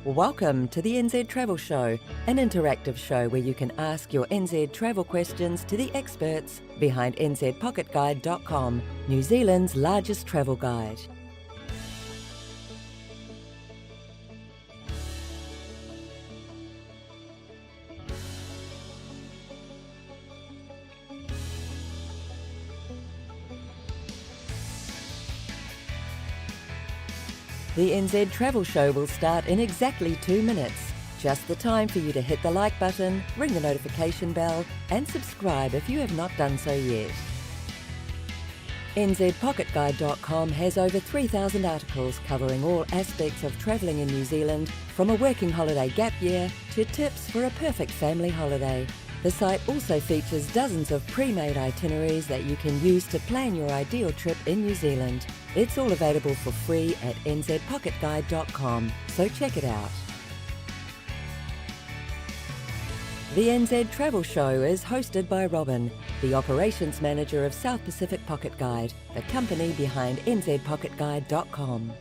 Welcome to the NZ Travel Show, an interactive show where you can ask your NZ travel questions to the experts behind nzpocketguide.com, New Zealand's largest travel guide. The NZ Travel Show will start in exactly 2 minutes. Just the time for you to hit the like button, ring the notification bell, and subscribe if you have not done so yet. NZPocketGuide.com has over 3,000 articles covering all aspects of travelling in New Zealand, from a working holiday gap year to tips for a perfect family holiday. The site also features dozens of pre-made itineraries that you can use to plan your ideal trip in New Zealand. It's all available for free at nzpocketguide.com, so check it out. The NZ Travel Show is hosted by Robin, the Operations Manager of South Pacific Pocket Guide, the company behind nzpocketguide.com.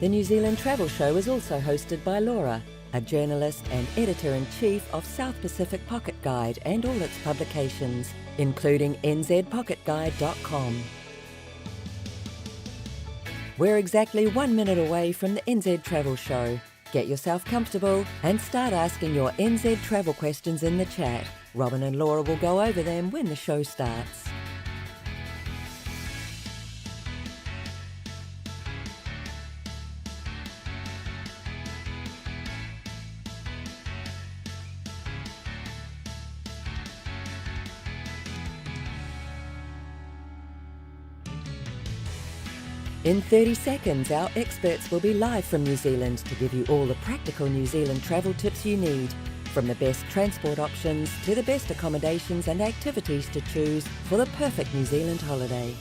The New Zealand Travel Show is also hosted by Laura, a journalist and editor-in-chief of South Pacific Pocket Guide and all its publications, including nzpocketguide.com. We're exactly 1 minute away from the NZ Travel Show. Get yourself comfortable and start asking your NZ travel questions in the chat. Robin and Laura will go over them when the show starts. In 30 seconds, our experts will be live from New Zealand to give you all the practical New Zealand travel tips you need, from the best transport options to the best accommodations and activities to choose for the perfect New Zealand holiday.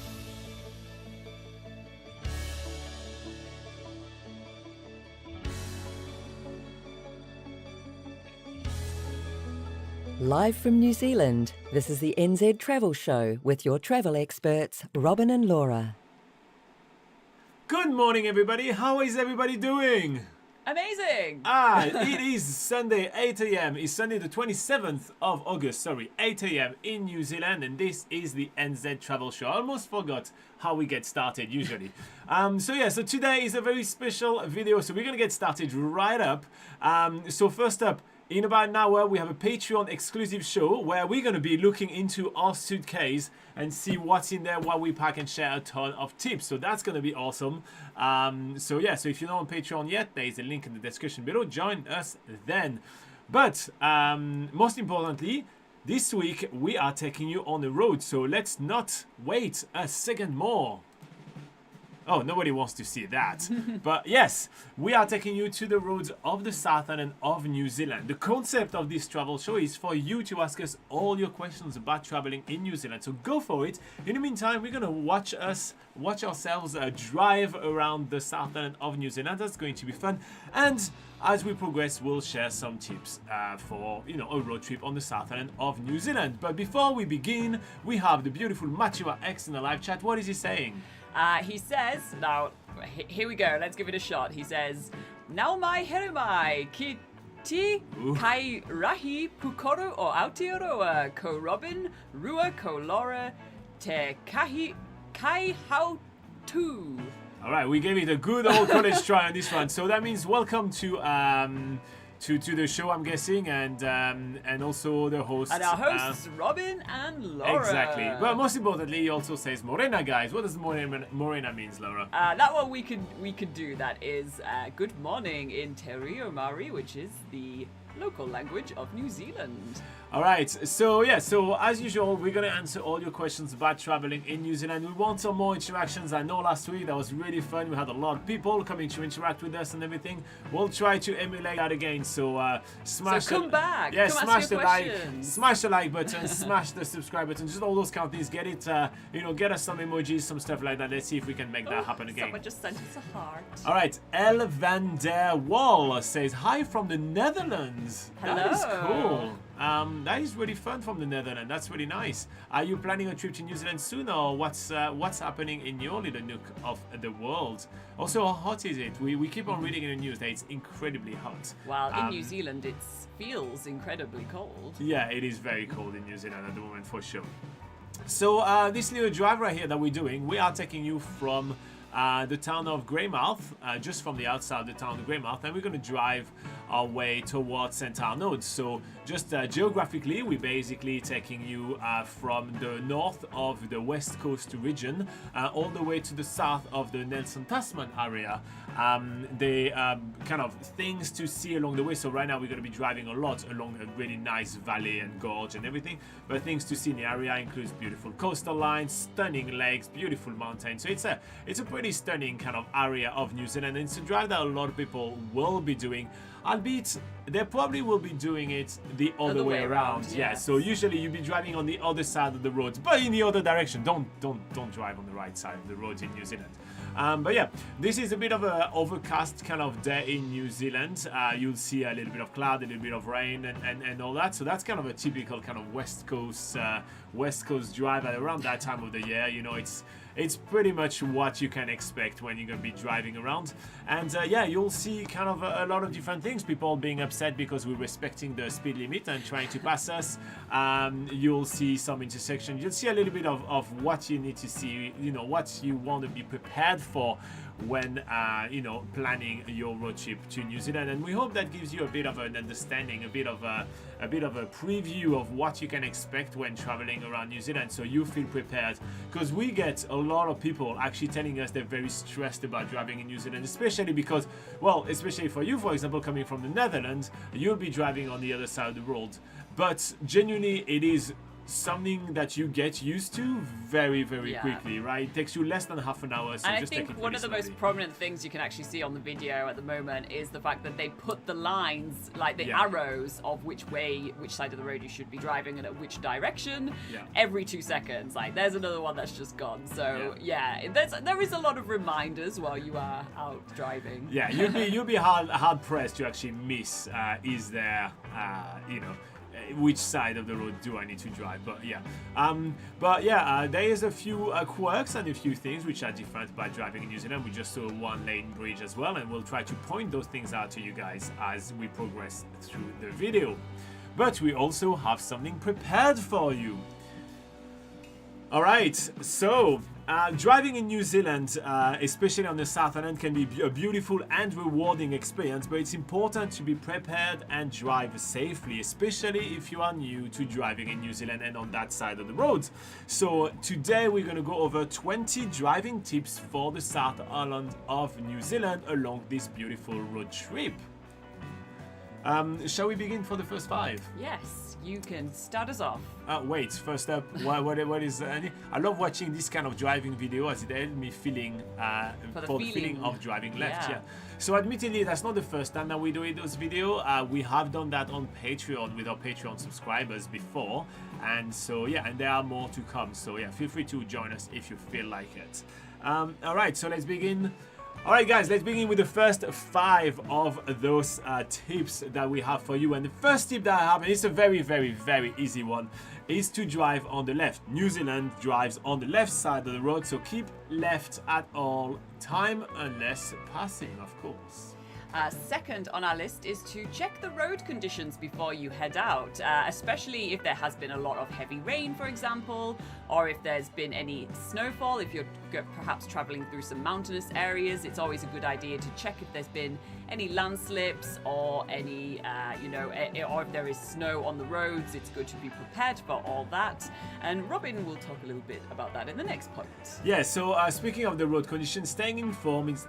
Live from New Zealand, this is the NZ Travel Show with your travel experts, Robin and Laura. Good morning, everybody. How is everybody doing? Amazing! It is Sunday, 8 a.m. It's Sunday the 27th of August, 8 a.m. in New Zealand, and this is the NZ Travel Show. I almost forgot how we get started usually. So today is a very special video, so we're going to get started right up. So first up, in about an hour, we have a Patreon exclusive show where we're going to be looking into our suitcase and see what's in there, what we pack, and share a ton of tips. So that's going to be awesome. So if you're not on Patreon yet, there is a link in the description below. Join us then. But most importantly, this week we are taking you on the road. So let's not wait a second more. Oh, nobody wants to see that. But yes, we are taking you to the roads of the South Island of New Zealand. The concept of this travel show is for you to ask us all your questions about traveling in New Zealand. So go for it. In the meantime, we're going to watch ourselves drive around the South Island of New Zealand. That's going to be fun. And as we progress, we'll share some tips for a road trip on the South Island of New Zealand. But before we begin, we have the beautiful Matua X in the live chat. What is he saying? He says, now, here we go, let's give it a shot. He says, "Nau mai here mai, ki ti kai rahi pukoro o Aotearoa, ko Robin, rua ko Laura, te kahi kai hau tu." All right, we gave it a good old college try on this one. So that means welcome to the show, I'm guessing, and also the hosts. And our hosts, Robin and Laura. Exactly. But most importantly, he also says Morena, guys. What does Morena means, Laura? That one we could do. That is good morning in Te Reo Maori, which is the local language of New Zealand. All right, so as usual, we're going to answer all your questions about traveling in New Zealand. We want some more interactions. I know last week that was really fun. We had a lot of people coming to interact with us and everything. We'll try to emulate that again. So come back. Yeah, come smash ask the your like, questions. smash the like button, smash the subscribe button, just all those kind of things. Get it, get us some emojis, some stuff like that. Let's see if we can make that happen again. Someone just sent us a heart. All right, El van der Wal says hi from the Netherlands. Hello. That is cool. That is really fun from the Netherlands. That's really nice. Are you planning a trip to New Zealand soon, or what's happening in your little nook of the world? Also, how hot is it? We keep on reading in the news that it's incredibly hot. Well, in New Zealand, it feels incredibly cold. Yeah, it is very cold in New Zealand at the moment for sure. So this little drive right here that we're doing, we are taking you from the town of Greymouth, just from the outside of the town of Greymouth, and we're going to drive our way towards St. Arnaud. So just geographically, we're basically taking you from the north of the west coast region all the way to the south of the Nelson Tasman area. The kind of things to see along the way. So right now we're going to be driving a lot along a really nice valley and gorge and everything, but things to see in the area includes beautiful coastal lines, stunning lakes, beautiful mountains. So it's a pretty stunning kind of area of New Zealand, and it's a drive that a lot of people will be doing, albeit they probably will be doing it the other way around. Yeah, so usually you'll be driving on the other side of the road, but in the other direction. Don't drive on the right side of the road in New Zealand. But yeah, this is a bit of an overcast kind of day in New Zealand. You'll see a little bit of cloud, a little bit of rain, and all that. So that's kind of a typical kind of West Coast drive at around that time of the year. You know, it's pretty much what you can expect when you're going to be driving around. And yeah, you'll see kind of a lot of different things. People being upset because we're respecting the speed limit and trying to pass us. You'll see some intersections. You'll see a little bit of what you need to see, you know, what you want to be prepared for when you know, planning your road trip to New Zealand. And we hope that gives you a bit of an understanding, a bit of a preview of what you can expect when traveling around New Zealand, so you feel prepared, because we get a lot of people actually telling us they're very stressed about driving in New Zealand, especially because, well, especially for you, for example, coming from the Netherlands, you'll be driving on the other side of the road, but genuinely it is something that you get used to very quickly, right? It takes you less than half an hour. So and just I think one of the most prominent things you can actually see on the video at the moment is the fact that they put the lines, like the arrows of which side of the road you should be driving and at which direction every 2 seconds. Like there's another one that's just gone. So there is a lot of reminders while you are out driving. Yeah, you'll be hard pressed to actually miss is there you know, which side of the road do I need to drive. But yeah, there is a few quirks and a few things which are different by driving in New Zealand. We just saw a one-lane bridge as well, and we'll try to point those things out to you guys as we progress through the video. But we also have something prepared for you. Alright, so driving in New Zealand, especially on the South Island, can be a beautiful and rewarding experience, but it's important to be prepared and drive safely, especially if you are new to driving in New Zealand and on that side of the road. So today we're going to go over 20 driving tips for the South Island of New Zealand along this beautiful road trip. Shall we begin for the first 5? Yes, you can start us off. Wait, first up, what is... I love watching this kind of driving video as it helps me feeling for the feeling of driving left. Yeah. So admittedly, that's not the first time that we're doing those videos. We have done that on Patreon with our Patreon subscribers before. And so, yeah, and there are more to come. So, yeah, feel free to join us if you feel like it. All right, so let's begin. Alright guys, let's begin with the first 5 of those tips that we have for you. And the first tip that I have, and it's a very easy one, is to drive on the left. New Zealand drives on the left side of the road, so keep left at all time unless passing, of course. Second on our list is to check the road conditions before you head out, especially if there has been a lot of heavy rain, for example, or if there's been any snowfall. If you're perhaps traveling through some mountainous areas, it's always a good idea to check if there's been any landslips or any, or if there is snow on the roads. It's good to be prepared for all that. And Robin will talk a little bit about that in the next point. Yeah, so speaking of the road conditions, staying informed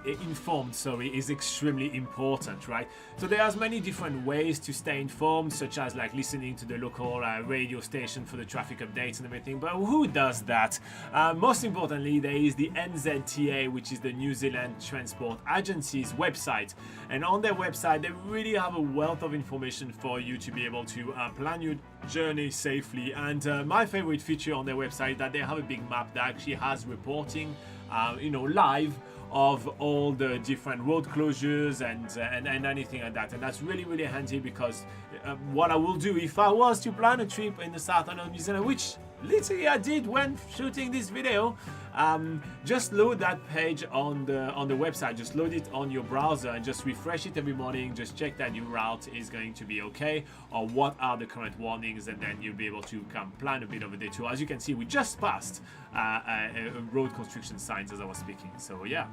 is extremely important, right? So there's many different ways to stay informed, such as like listening to the local radio station for the traffic updates and everything. But who does that? Most importantly, there is the NZDT, which is the New Zealand Transport Agency's website. And on their website, they really have a wealth of information for you to be able to plan your journey safely. And my favorite feature on their website is that they have a big map that actually has reporting, live of all the different road closures and anything like that. And that's really, really handy because what I will do if I was to plan a trip in the southern of New Zealand, which literally I did when shooting this video, just load that page on the website, just load it on your browser and just refresh it every morning, just check that your route is going to be okay or what are the current warnings, and then you'll be able to plan a bit of a detour. As you can see, we just passed a road construction signs as I was speaking, so yeah.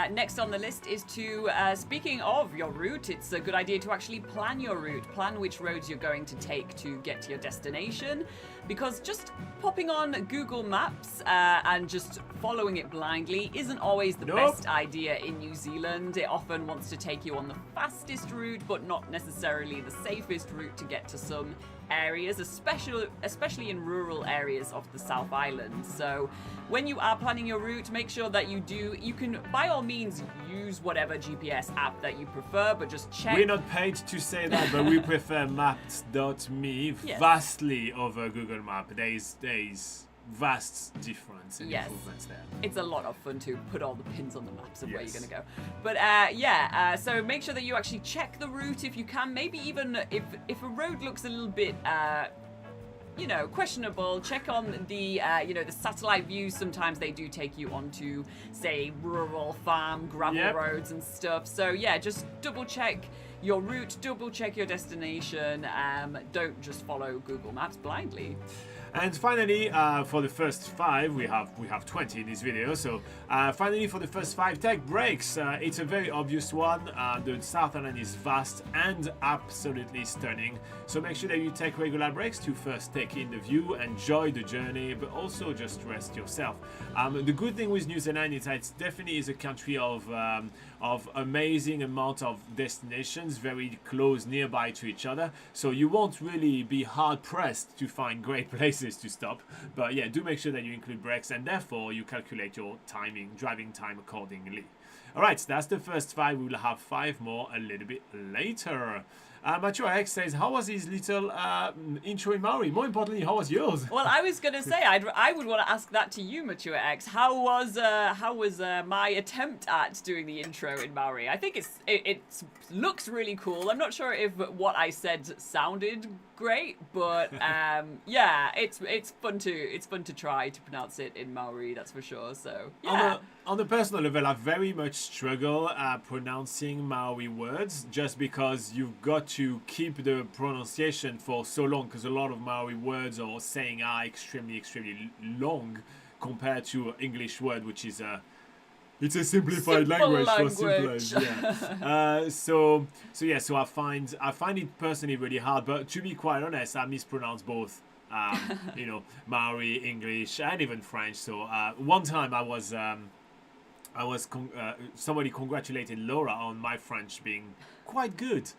Next on the list is to, speaking of your route, it's a good idea to actually plan your route. Plan which roads you're going to take to get to your destination. Because just popping on Google Maps and just following it blindly isn't always the best idea in New Zealand. It often wants to take you on the fastest route, but not necessarily the safest route to get to some areas, especially in rural areas of the South Island. So when you are planning your route, make sure that you can by all means use whatever GPS app that you prefer, but just check. We're not paid to say that, but we prefer maps.me vastly over Google Map. There is vast difference and improvements there. It's a lot of fun to put all the pins on the maps of where you're going to go. But so make sure that you actually check the route if you can. Maybe even if a road looks a little bit questionable, check on the the satellite views. Sometimes they do take you onto, say, rural farm gravel roads and stuff. So yeah, just double check your route, double check your destination. Don't just follow Google Maps blindly. And finally, for the first 5, we have 20 in this video. So finally, for the first 5, take breaks. It's a very obvious one. The South Island is vast and absolutely stunning. So make sure that you take regular breaks to first take in the view, enjoy the journey, but also just rest yourself. The good thing with New Zealand is that it definitely is a country of amazing amount of destinations very close nearby to each other. So you won't really be hard pressed to find great places to stop, but yeah, do make sure that you include breaks and therefore you calculate your driving time accordingly. All right, so that's the first 5. We will have 5 more a little bit later. Matthew X says, how was his little intro in Maori? More importantly, how was yours? Well, I was going to say, I would want to ask that to you, Mature X. How was my attempt at doing the intro in Maori? I think it looks really cool. I'm not sure if what I said sounded great, but it's fun to try to pronounce it in Maori, that's for sure. So yeah. On the personal level, I very much struggle pronouncing Maori words just because you've got to keep the pronunciation for so long, because a lot of Maori words or saying are extremely long compared to English word, which is it's a simplified language for simple. Yeah. So I find it personally really hard. But to be quite honest, I mispronounce both. Maori, English, and even French. So one time somebody congratulated Laura on my French being quite good,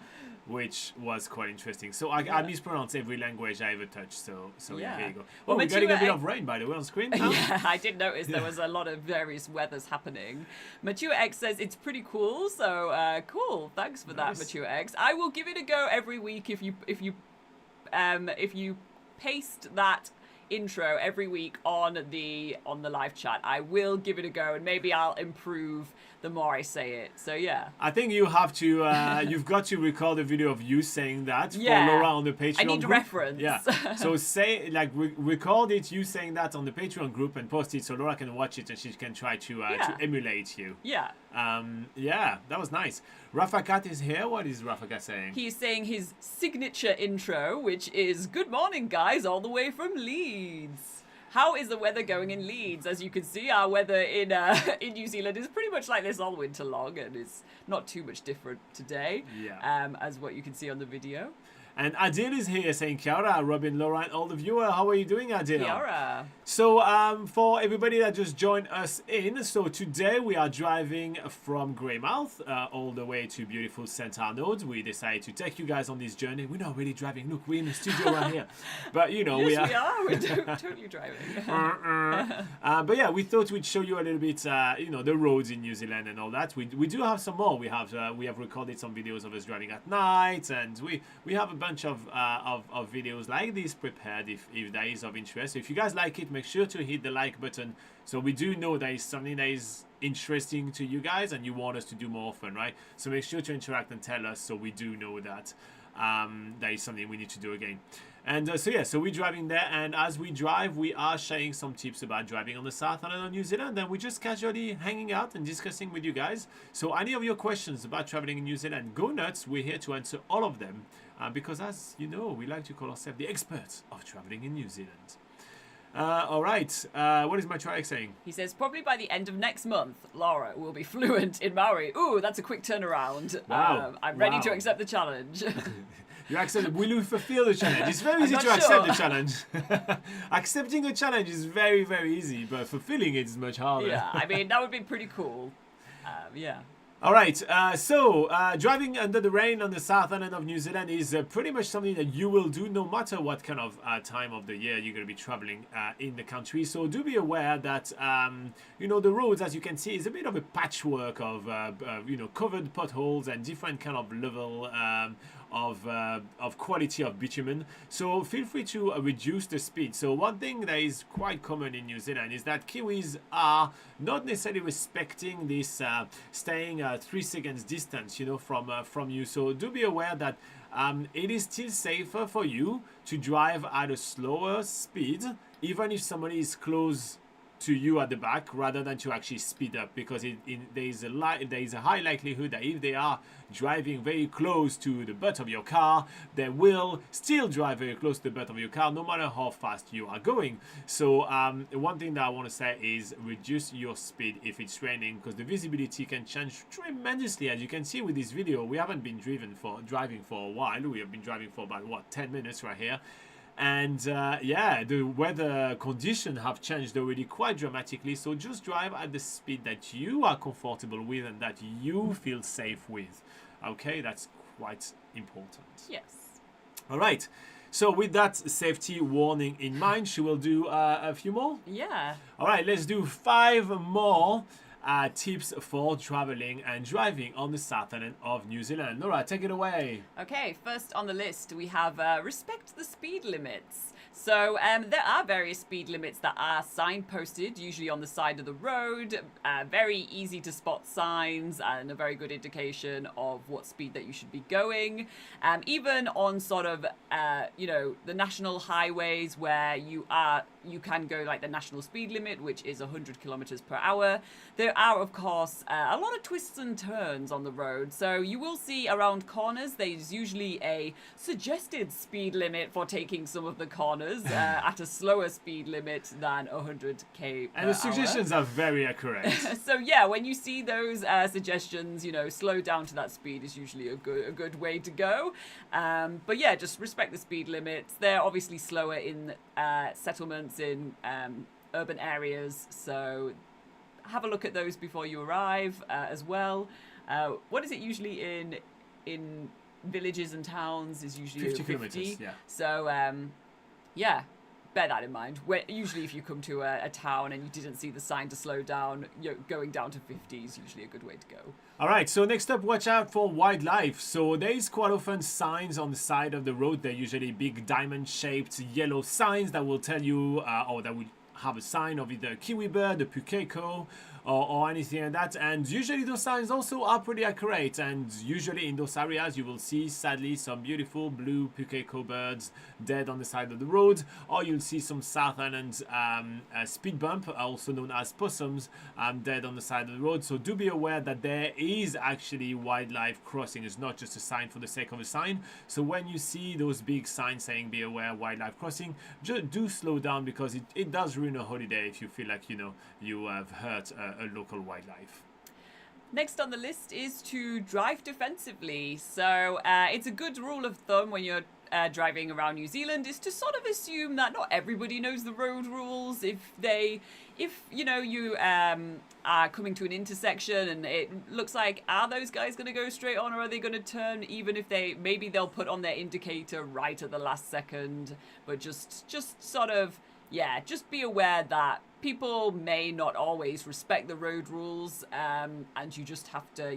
which was quite interesting. So I mispronounce every language I ever touch. So here you go. Well, we're getting a bit of rain, by the way, on screen now. Yeah, I did notice there was a lot of various weathers happening. Mature X says it's pretty cool. So cool. Thanks for that, Mature X. I will give it a go every week if you paste that intro every week on the live chat. I will give it a go, and maybe I'll improve the more I say it. So yeah, I think you have to you've got to record a video of you saying that for Laura on the Patreon. I need group. Reference. Yeah, so say record it, you saying that on the Patreon group, and post it so Laura can watch it and she can try to emulate you. Yeah. That was nice. Rafa Cat is here. What is Rafa Cat saying? He's saying his signature intro, which is "Good morning, guys, all the way from Leeds." How is the weather going in Leeds? As you can see, our weather in New Zealand is pretty much like this all winter long, and it's not too much different today. As what you can see on the video. And Adil is here saying, Kia ora, Robin, Laura, and all the viewers. How are you doing, Adil? Kia ora. So, for everybody that just joined us so today we are driving from Greymouth all the way to beautiful St. Arnaud. We decided to take you guys on this journey. We're not really driving. Look, we're in the studio right here. But, yes, we are. We're totally driving. But yeah, we thought we'd show you a little bit, the roads in New Zealand and all that. We do have some more. We have recorded some videos of us driving at night, and we have a bunch bunch of videos like this prepared if that is of interest. So if you guys like it, make sure to hit the like button so we do know that is something that is interesting to you guys and you want us to do more often, right? So make sure to interact and tell us so we do know that that is something we need to do again. And so we're driving there, and as we drive, we are sharing some tips about driving on the South Island of New Zealand, and we're just casually hanging out and discussing with you guys. So any of your questions about traveling in New Zealand, go nuts. We're here to answer all of them because, as you know, we like to call ourselves the experts of traveling in New Zealand. All right, what is Matriarch saying? He says, probably by the end of next month, Laura will be fluent in Maori. Ooh, that's a quick turnaround. Wow. I'm ready to accept the challenge. You accept it. Will you fulfill the challenge? It's very easy to accept the challenge. Accepting a challenge is very, very easy, but fulfilling it is much harder. Yeah, I mean, that would be pretty cool. Yeah. All right, driving under the rain on the South Island of New Zealand is pretty much something that you will do no matter what kind of time of the year you're going to be traveling in the country. So do be aware that, the roads, as you can see, is a bit of a patchwork of, covered potholes and different kind of level of quality of bitumen. So feel free to reduce the speed. So one thing that is quite common in New Zealand is that Kiwis are not necessarily respecting this staying 3 seconds distance, from you. So do be aware that it is still safer for you to drive at a slower speed, even if somebody is close to you at the back, rather than to actually speed up, because there is a high likelihood that if they are driving very close to the butt of your car, they will still drive very close to the butt of your car no matter how fast you are going. So one thing that I want to say is reduce your speed if it's raining, because the visibility can change tremendously. As you can see with this video, we haven't been driving for a while. We have been driving for about 10 minutes right here. And the weather conditions have changed already quite dramatically. So just drive at the speed that you are comfortable with and that you feel safe with. Okay, that's quite important. Yes. All right. So with that safety warning in mind, she will do a few more. Yeah. All right, let's do 5 more tips for traveling and driving on the South Island of New Zealand. Nora, take it away. Okay, first on the list we have respect the speed limits. So there are various speed limits that are signposted, usually on the side of the road. Very easy to spot signs and a very good indication of what speed that you should be going. Even on sort of, the national highways where you can go like the national speed limit, which is 100 kilometers per hour. There are, of course, a lot of twists and turns on the road. So you will see around corners, there's usually a suggested speed limit for taking some of the corners at a slower speed limit than 100 k per And the suggestions are very accurate. So yeah, when you see those suggestions, slow down to that speed is usually a good way to go. But yeah, just respect the speed limits. They're obviously slower in settlements, in urban areas, so have a look at those before you arrive as well. What is it usually in villages and towns is usually 50 kilometers, yeah. So bear that in mind. Usually if you come to a town and you didn't see the sign to slow down, going down to 50 is usually a good way to go. All right, so next up, watch out for wildlife. So there is quite often signs on the side of the road. They're usually big diamond-shaped yellow signs that will tell you, or that would have a sign of either a kiwi bird, a pukeko, or anything like that. And usually those signs also are pretty accurate. And usually in those areas, you will see, sadly, some beautiful blue pukeko birds dead on the side of the road. Or you'll see some South Island speed bump, also known as possums, dead on the side of the road. So do be aware that there is actually wildlife crossing. It's not just a sign for the sake of a sign. So when you see those big signs saying be aware wildlife crossing, just do slow down, because it does ruin a holiday if you feel like, you have hurt a local wildlife. Next on the list is to drive defensively. So it's a good rule of thumb when you're driving around New Zealand is to sort of assume that not everybody knows the road rules. If you are coming to an intersection and it looks like, are those guys going to go straight on or are they going to turn, even if maybe they'll put on their indicator right at the last second, but just sort of, just be aware that people may not always respect the road rules, and you just have to,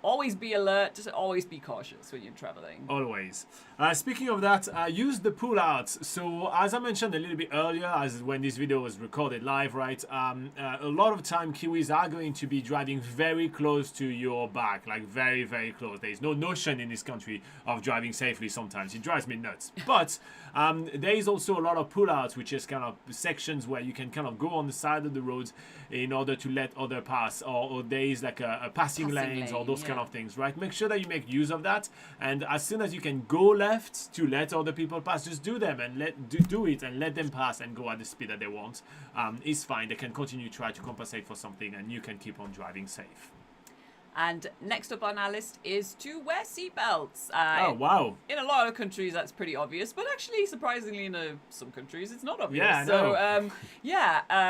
always be alert, just always be cautious when you're traveling. Always. Speaking of that, use the pullouts. So as I mentioned a little bit earlier, as when this video was recorded live, right? A lot of time Kiwis are going to be driving very close to your back, like very, very close. There's no notion in this country of driving safely sometimes. It drives me nuts. But there is also a lot of pullouts, which is kind of sections where you can kind of go on the side of the road in order to let other pass, or there is like a passing lanes or those kind of things, right? Make sure that you make use of that, and as soon as you can go left to let other people pass, just do them and do it and let them pass and go at the speed that they want. It's fine. They can continue to try to compensate for something, and you can keep on driving safe. And next up on our list is to wear seatbelts. Oh, wow. In a lot of countries, that's pretty obvious, but actually, surprisingly, in some countries, it's not obvious. Yeah, so,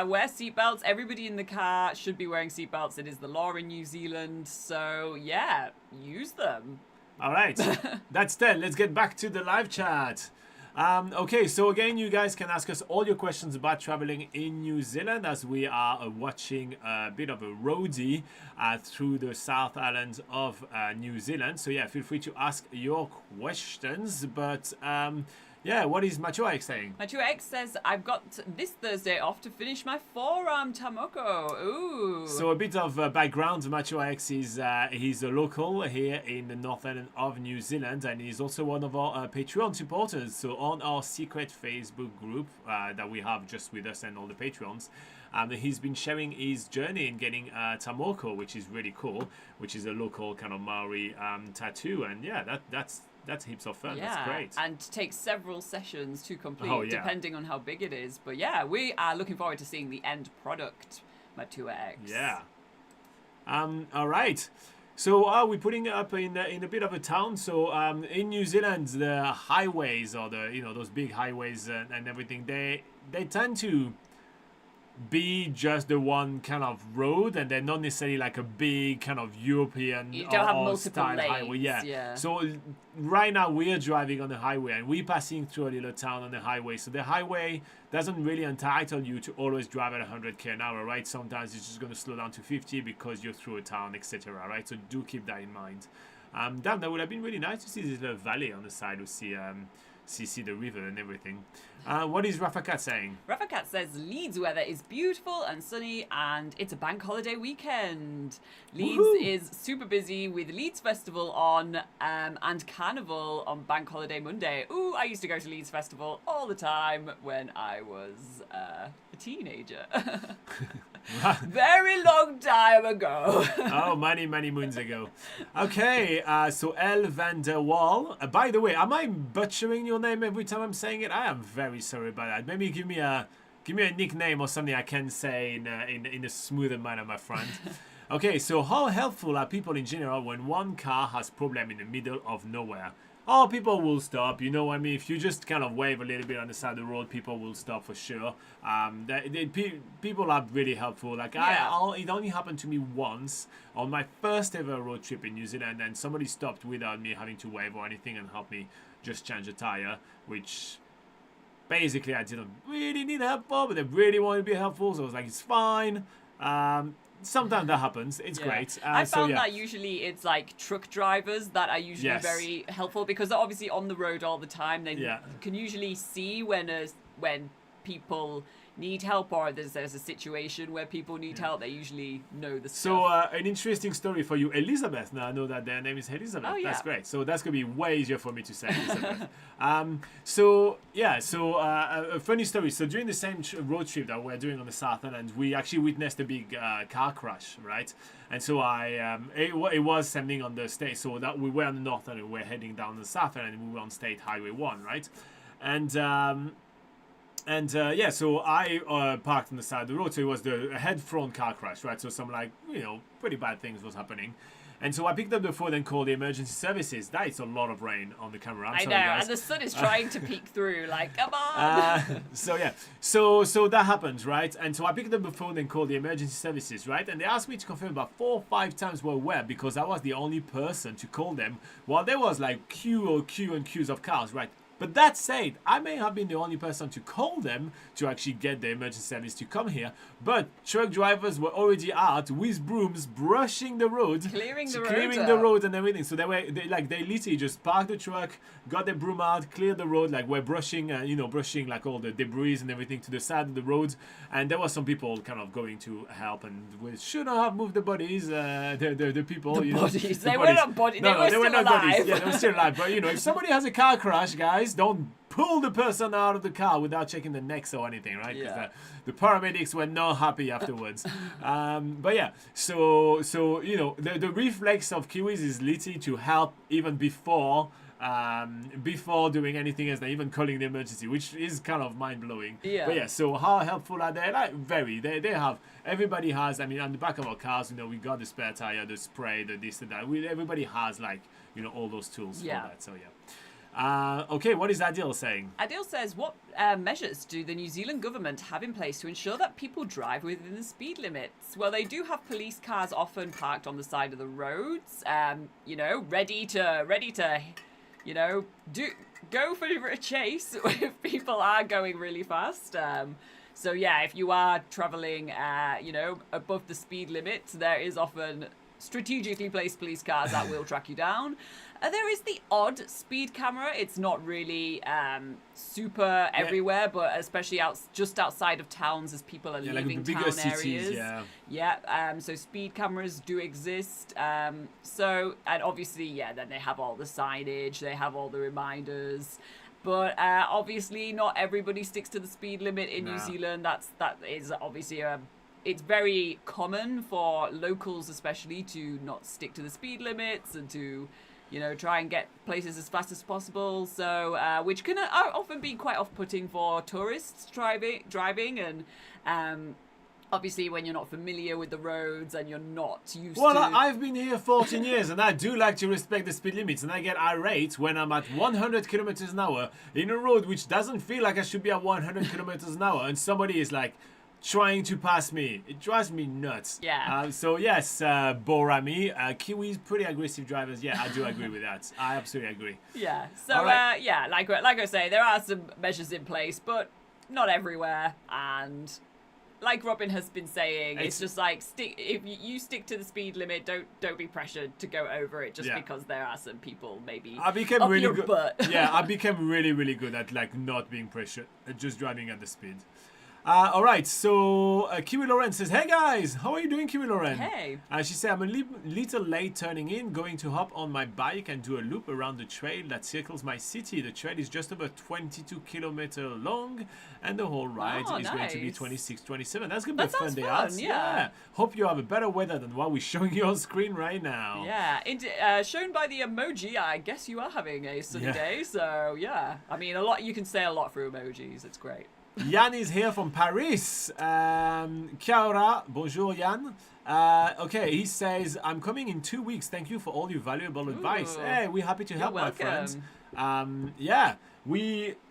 wear seatbelts. Everybody in the car should be wearing seatbelts. It is the law in New Zealand. So, yeah, use them. All right. That's 10. Let's get back to the live chat. Okay, so again, you guys can ask us all your questions about traveling in New Zealand, as we are watching a bit of a roadie through the South Island of New Zealand. So yeah, feel free to ask your questions. But yeah, what is Macho X saying? Macho X says, I've got this Thursday off to finish my forearm tamoko. Ooh. So a bit of background, Macho X is he's a local here in the North Island of New Zealand, and he's also one of our Patreon supporters. So on our secret Facebook group that we have just with us and all the Patreons, he's been sharing his journey in getting tamoko, which is really cool, which is a local kind of Maori tattoo. And yeah, that's heaps of fun. Yeah, that's great. and takes several sessions to complete, depending on how big it is. But yeah, we are looking forward to seeing the end product, Matua X. Yeah. All right. So we're putting it up in a bit of a town. So in New Zealand, the highways, or those big highways and everything, they tend to be just the one kind of road, and they're not necessarily like a big kind of European you don't have multiple style lanes, highway. Yeah. So right now we're driving on the highway, and we're passing through a little town on the highway. So the highway doesn't really entitle you to always drive at 100 km an hour, right? Sometimes it's just going to slow down to 50 because you're through a town, etc. Right? So do keep that in mind. Dan, that would have been really nice to see this little valley on the side. We see the river and everything. What is Rafa Cat saying? Rafa Cat says Leeds weather is beautiful and sunny, and it's a bank holiday weekend. Leeds is super busy with Leeds Festival on and Carnival on Bank Holiday Monday. Ooh, I used to go to Leeds Festival all the time when I was a teenager. Very long time ago. Oh, many moons ago. Okay, so El van der Wal. By the way, am I butchering your name every time I'm saying it? I am very sorry about that. Maybe give me a nickname or something I can say in a smoother manner, my friend. Okay, so how helpful are people in general when one car has problem in the middle of nowhere? Oh, people will stop, you know what I mean? If you just kind of wave a little bit on the side of the road, people will stop for sure. People are really helpful. Like, it only happened to me once on my first ever road trip in New Zealand, and somebody stopped without me having to wave or anything and helped me just change a tire, which basically I didn't really need help for, but they really wanted to be helpful, so I was like, it's fine. Sometimes that happens. It's great. I found that usually it's like truck drivers that are usually very helpful, because they're obviously on the road all the time. They can usually see when people need help, or there's a situation where people need help. They usually know the stuff. So an interesting story for you, Elizabeth. Now I know that their name is Elizabeth. Oh, yeah. That's great. So that's gonna be way easier for me to say Elizabeth. A funny story. So during the same road trip that we're doing on the South Island, we actually witnessed a big car crash, right? And so it was something on the state. So that we were on the North Island, we were heading down the South Island, and we were on State Highway 1, right? So I parked on the side of the road. So it was the head front car crash, right? So some pretty bad things was happening. And so I picked up the phone and called the emergency services. That is a lot of rain on the camera. I know, and the sun is trying to peek through, like, come on. So that happened, right? And so I picked up the phone and called the emergency services, right? And they asked me to confirm about 4 or 5 times where, because I was the only person to call them while there was like queue and queues of cars, right? But that said, I may have been the only person to call them to actually get the emergency service to come here. But truck drivers were already out with brooms, brushing the road, Clearing the road and everything. So they literally just parked the truck, got the broom out, cleared the road, like we're brushing, brushing like all the debris and everything to the side of the road. And there were some people kind of going to help, and we shouldn't have moved the bodies. The people, The you know, bodies. the They bodies. were not bodies. No, They they were were still not bodies. alive. Yeah, they were still alive. But if somebody has a car crash, guys, don't pull the person out of the car without checking the necks or anything, right? Because Yeah. the paramedics were not happy afterwards. But yeah, so the reflex of Kiwis is literally to help even before doing anything else, than even calling the emergency, which is kind of mind-blowing. Yeah. But yeah, so how helpful are they? Like, very. They have, everybody has, I mean, on the back of our cars, we got the spare tire, the spray, the this and that. Everybody has, like, all those tools Yeah. for that. So yeah. Okay, what is Adil saying? Adil says, what measures do the New Zealand government have in place to ensure that people drive within the speed limits? Well, they do have police cars often parked on the side of the roads, ready to go for a chase if people are going really fast. So yeah, if you are traveling, above the speed limit, there is often strategically placed police cars that will track you down. There is the odd speed camera. It's not really super everywhere, but especially just outside of towns as people are leaving bigger town cities, areas. So speed cameras do exist. And obviously, then they have all the signage, they have all the reminders. But obviously, not everybody sticks to the speed limit in New Zealand. That is obviously it's very common for locals, especially, to not stick to the speed limits and to, try and get places as fast as possible. So, which can often be quite off-putting for tourists driving, and obviously when you're not familiar with the roads and you're not used to. Well, I've been here 14 years, and I do like to respect the speed limits, and I get irate when I'm at 100 kilometers an hour in a road which doesn't feel like I should be at 100 kilometers an hour, and somebody is like trying to pass me. It drives me nuts. Yeah. So yes, Borami, Kiwis, pretty aggressive drivers. Yeah, I do agree with that. I absolutely agree. Yeah. So All right. like I say, there are some measures in place, but not everywhere. And like Robin has been saying, it's just like if you stick to the speed limit, don't be pressured to go over it just because there are some people maybe I became up really your good. butt. Yeah, I became really, really good at like not being pressured, just driving at the speed. All right, so Kiwi Lauren says, hey guys, how are you doing, Kiwi Lauren? Hey. She said, I'm a little late turning in, going to hop on my bike and do a loop around the trail that circles my city. The trail is just over 22 kilometers long, and the whole ride is going to be 26, 27. That's going to be a fun day out. Yeah. Hope you have a better weather than what we're showing you on screen right now. Yeah, shown by the emoji, I guess you are having a sunny day, so yeah. I mean, you can say a lot through emojis, it's great. Jan is here from Paris. Kia ora. Bonjour, Jan. Okay, he says, I'm coming in 2 weeks. Thank you for all your valuable advice. Hey, we're happy to help, my friends.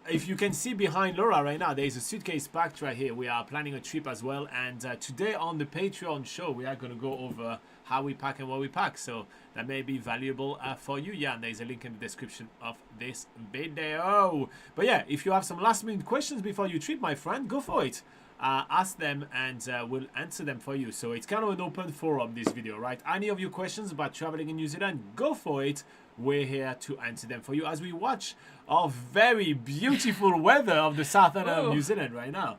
If you can see behind Laura right now, there is a suitcase packed right here. We are planning a trip as well. And today on the Patreon show, we are going to go over how we pack and what we pack. So that may be valuable for you, Jan. There's a link in the description of this video. But yeah, if you have some last minute questions before your trip, my friend, go for it. Ask them and we'll answer them for you. So it's kind of an open forum, this video, right? Any of your questions about traveling in New Zealand, go for it. We're here to answer them for you as we watch our very beautiful weather of the southern of New Zealand right now.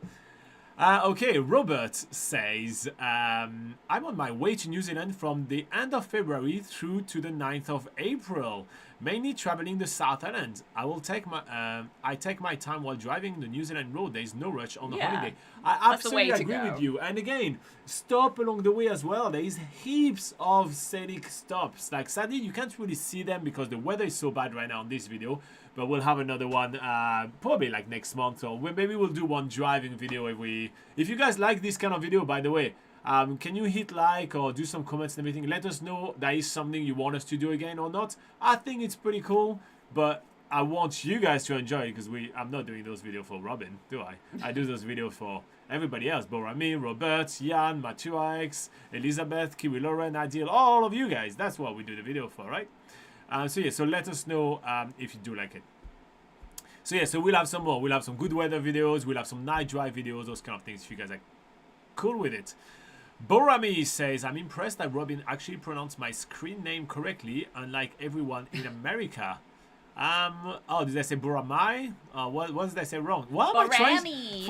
Okay, Robert says, I'm on my way to New Zealand from the end of February through to the 9th of April, mainly traveling the South Island. I take my time while driving the New Zealand road. There is no rush on the holiday. I absolutely agree with you. And again, stop along the way as well. There is heaps of scenic stops. Like sadly, you can't really see them because the weather is so bad right now on this video. But we'll have another one probably like next month, or maybe we'll do one driving video if you guys like this kind of video, by the way. Can you hit like or do some comments and everything? Let us know that is something you want us to do again or not. I think it's pretty cool, but I want you guys to enjoy it because I'm not doing those videos for Robin, do I? I do those videos for everybody else. Borami, Robert, Jan, Matthew X, Elizabeth, Kiwi Lauren, Adil, all of you guys. That's what we do the video for, right? So let us know if you do like it. So yeah, so we'll have some more. We'll have some good weather videos. We'll have some night drive videos, those kind of things, if you guys are cool with it. Borami says, I'm impressed that Robin actually pronounced my screen name correctly, unlike everyone in America. Oh, did I say Boramai? What did I say wrong? What am I trying?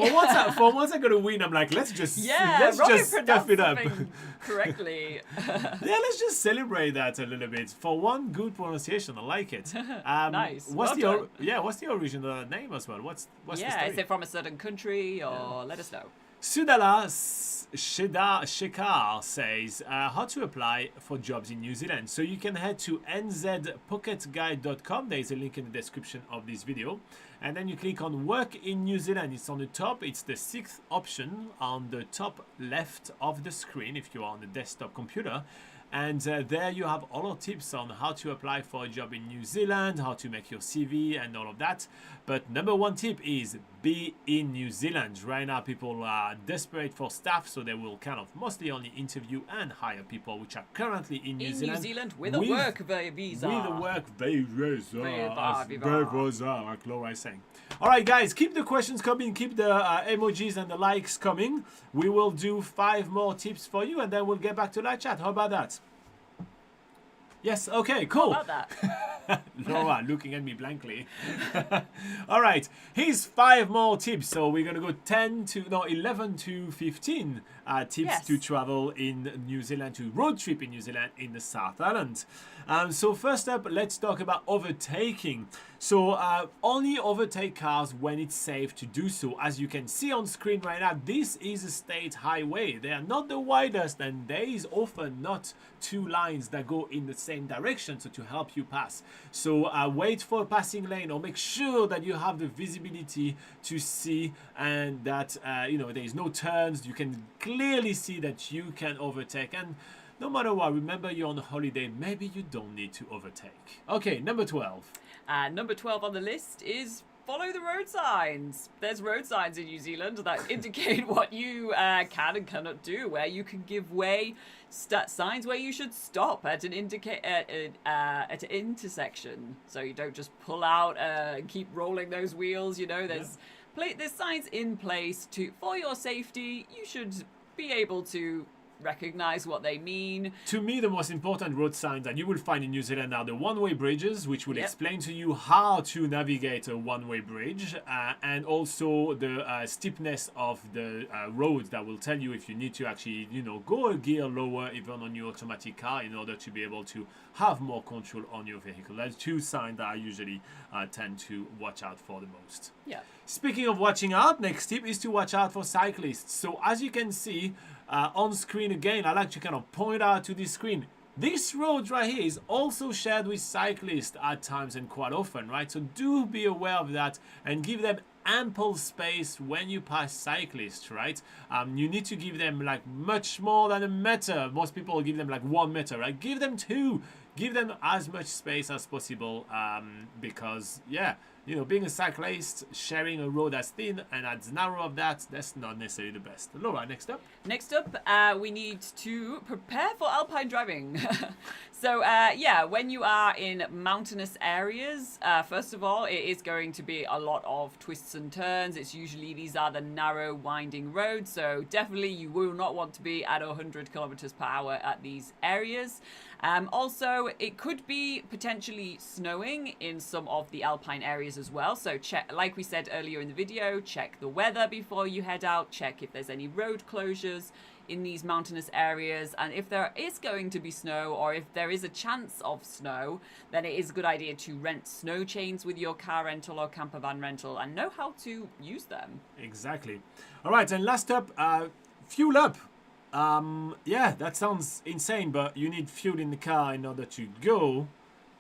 For once I'm gonna win. I'm like, let's just stuff it up. Correctly. Yeah, let's just celebrate that a little bit. For one good pronunciation, I like it. Nice. What's the original name as well? What's the story? Is it from a certain country or let us know? Sudala Shekar says how to apply for jobs in New Zealand. So you can head to nzpocketguide.com. There is a link in the description of this video. And then you click on Work in New Zealand. It's on the top. It's the 6th option on the top left of the screen if you are on the desktop computer. And there you have all our tips on how to apply for a job in New Zealand, how to make your CV and all of that. But number one tip is be in New Zealand. Right now people are desperate for staff, so they will kind of mostly only interview and hire people which are currently in New Zealand. In New Zealand with a work visa. With a work visa, like Laura is saying. All right, guys, keep the questions coming, keep the emojis and the likes coming. We will do 5 more tips for you, and then we'll get back to live chat. How about that? Yes, okay, cool. How about that? Laura looking at me blankly. All right, here's 5 more tips. So we're gonna go 11 to 15 tips to travel in New Zealand, to road trip in New Zealand in the South Island. So first up, let's talk about overtaking. So only overtake cars when it's safe to do so. As you can see on screen right now, this is a state highway. They are not the widest, and there is often not 2 lines that go in the same direction, so to help you pass. So wait for a passing lane, or make sure that you have the visibility to see and that there is no turns. You can clearly see that you can overtake, and no matter what, remember you're on a holiday, maybe you don't need to overtake. Okay, number 12. Number 12 on the list is follow the road signs. There's road signs in New Zealand that indicate what you can and cannot do, where you can give way, signs where you should stop at an at an intersection, so you don't just pull out and keep rolling those wheels. There's signs in place for your safety. You should be able to recognize what they mean. To me, the most important road signs that you will find in New Zealand are the one-way bridges, which will explain to you how to navigate a one-way bridge, and also the steepness of the roads that will tell you if you need to actually, go a gear lower even on your automatic car in order to be able to have more control on your vehicle. That's 2 signs that I usually tend to watch out for the most. Yeah. Speaking of watching out, next tip is to watch out for cyclists. So as you can see, on screen again, I like to kind of point out to this screen. This road right here is also shared with cyclists at times and quite often, right? So do be aware of that and give them ample space when you pass cyclists, right? You need to give them like much more than a meter. Most people give them like 1 meter, right? Give them 2. Give them as much space as possible because, being a cyclist, sharing a road as thin and as narrow of that's not necessarily the best. Laura, next up. Next up, we need to prepare for alpine driving. So, when you are in mountainous areas, first of all, it is going to be a lot of twists and turns. These are the narrow, winding roads. So definitely you will not want to be at 100 kilometers per hour at these areas. Also, it could be potentially snowing in some of the alpine areas as well. So check, like we said earlier in the video, check the weather before you head out. Check if there's any road closures in these mountainous areas. And if there is going to be snow, or if there is a chance of snow, then it is a good idea to rent snow chains with your car rental or camper van rental and know how to use them. Exactly. All right, and last up, fuel up. That sounds insane, but you need fuel in the car in order to go.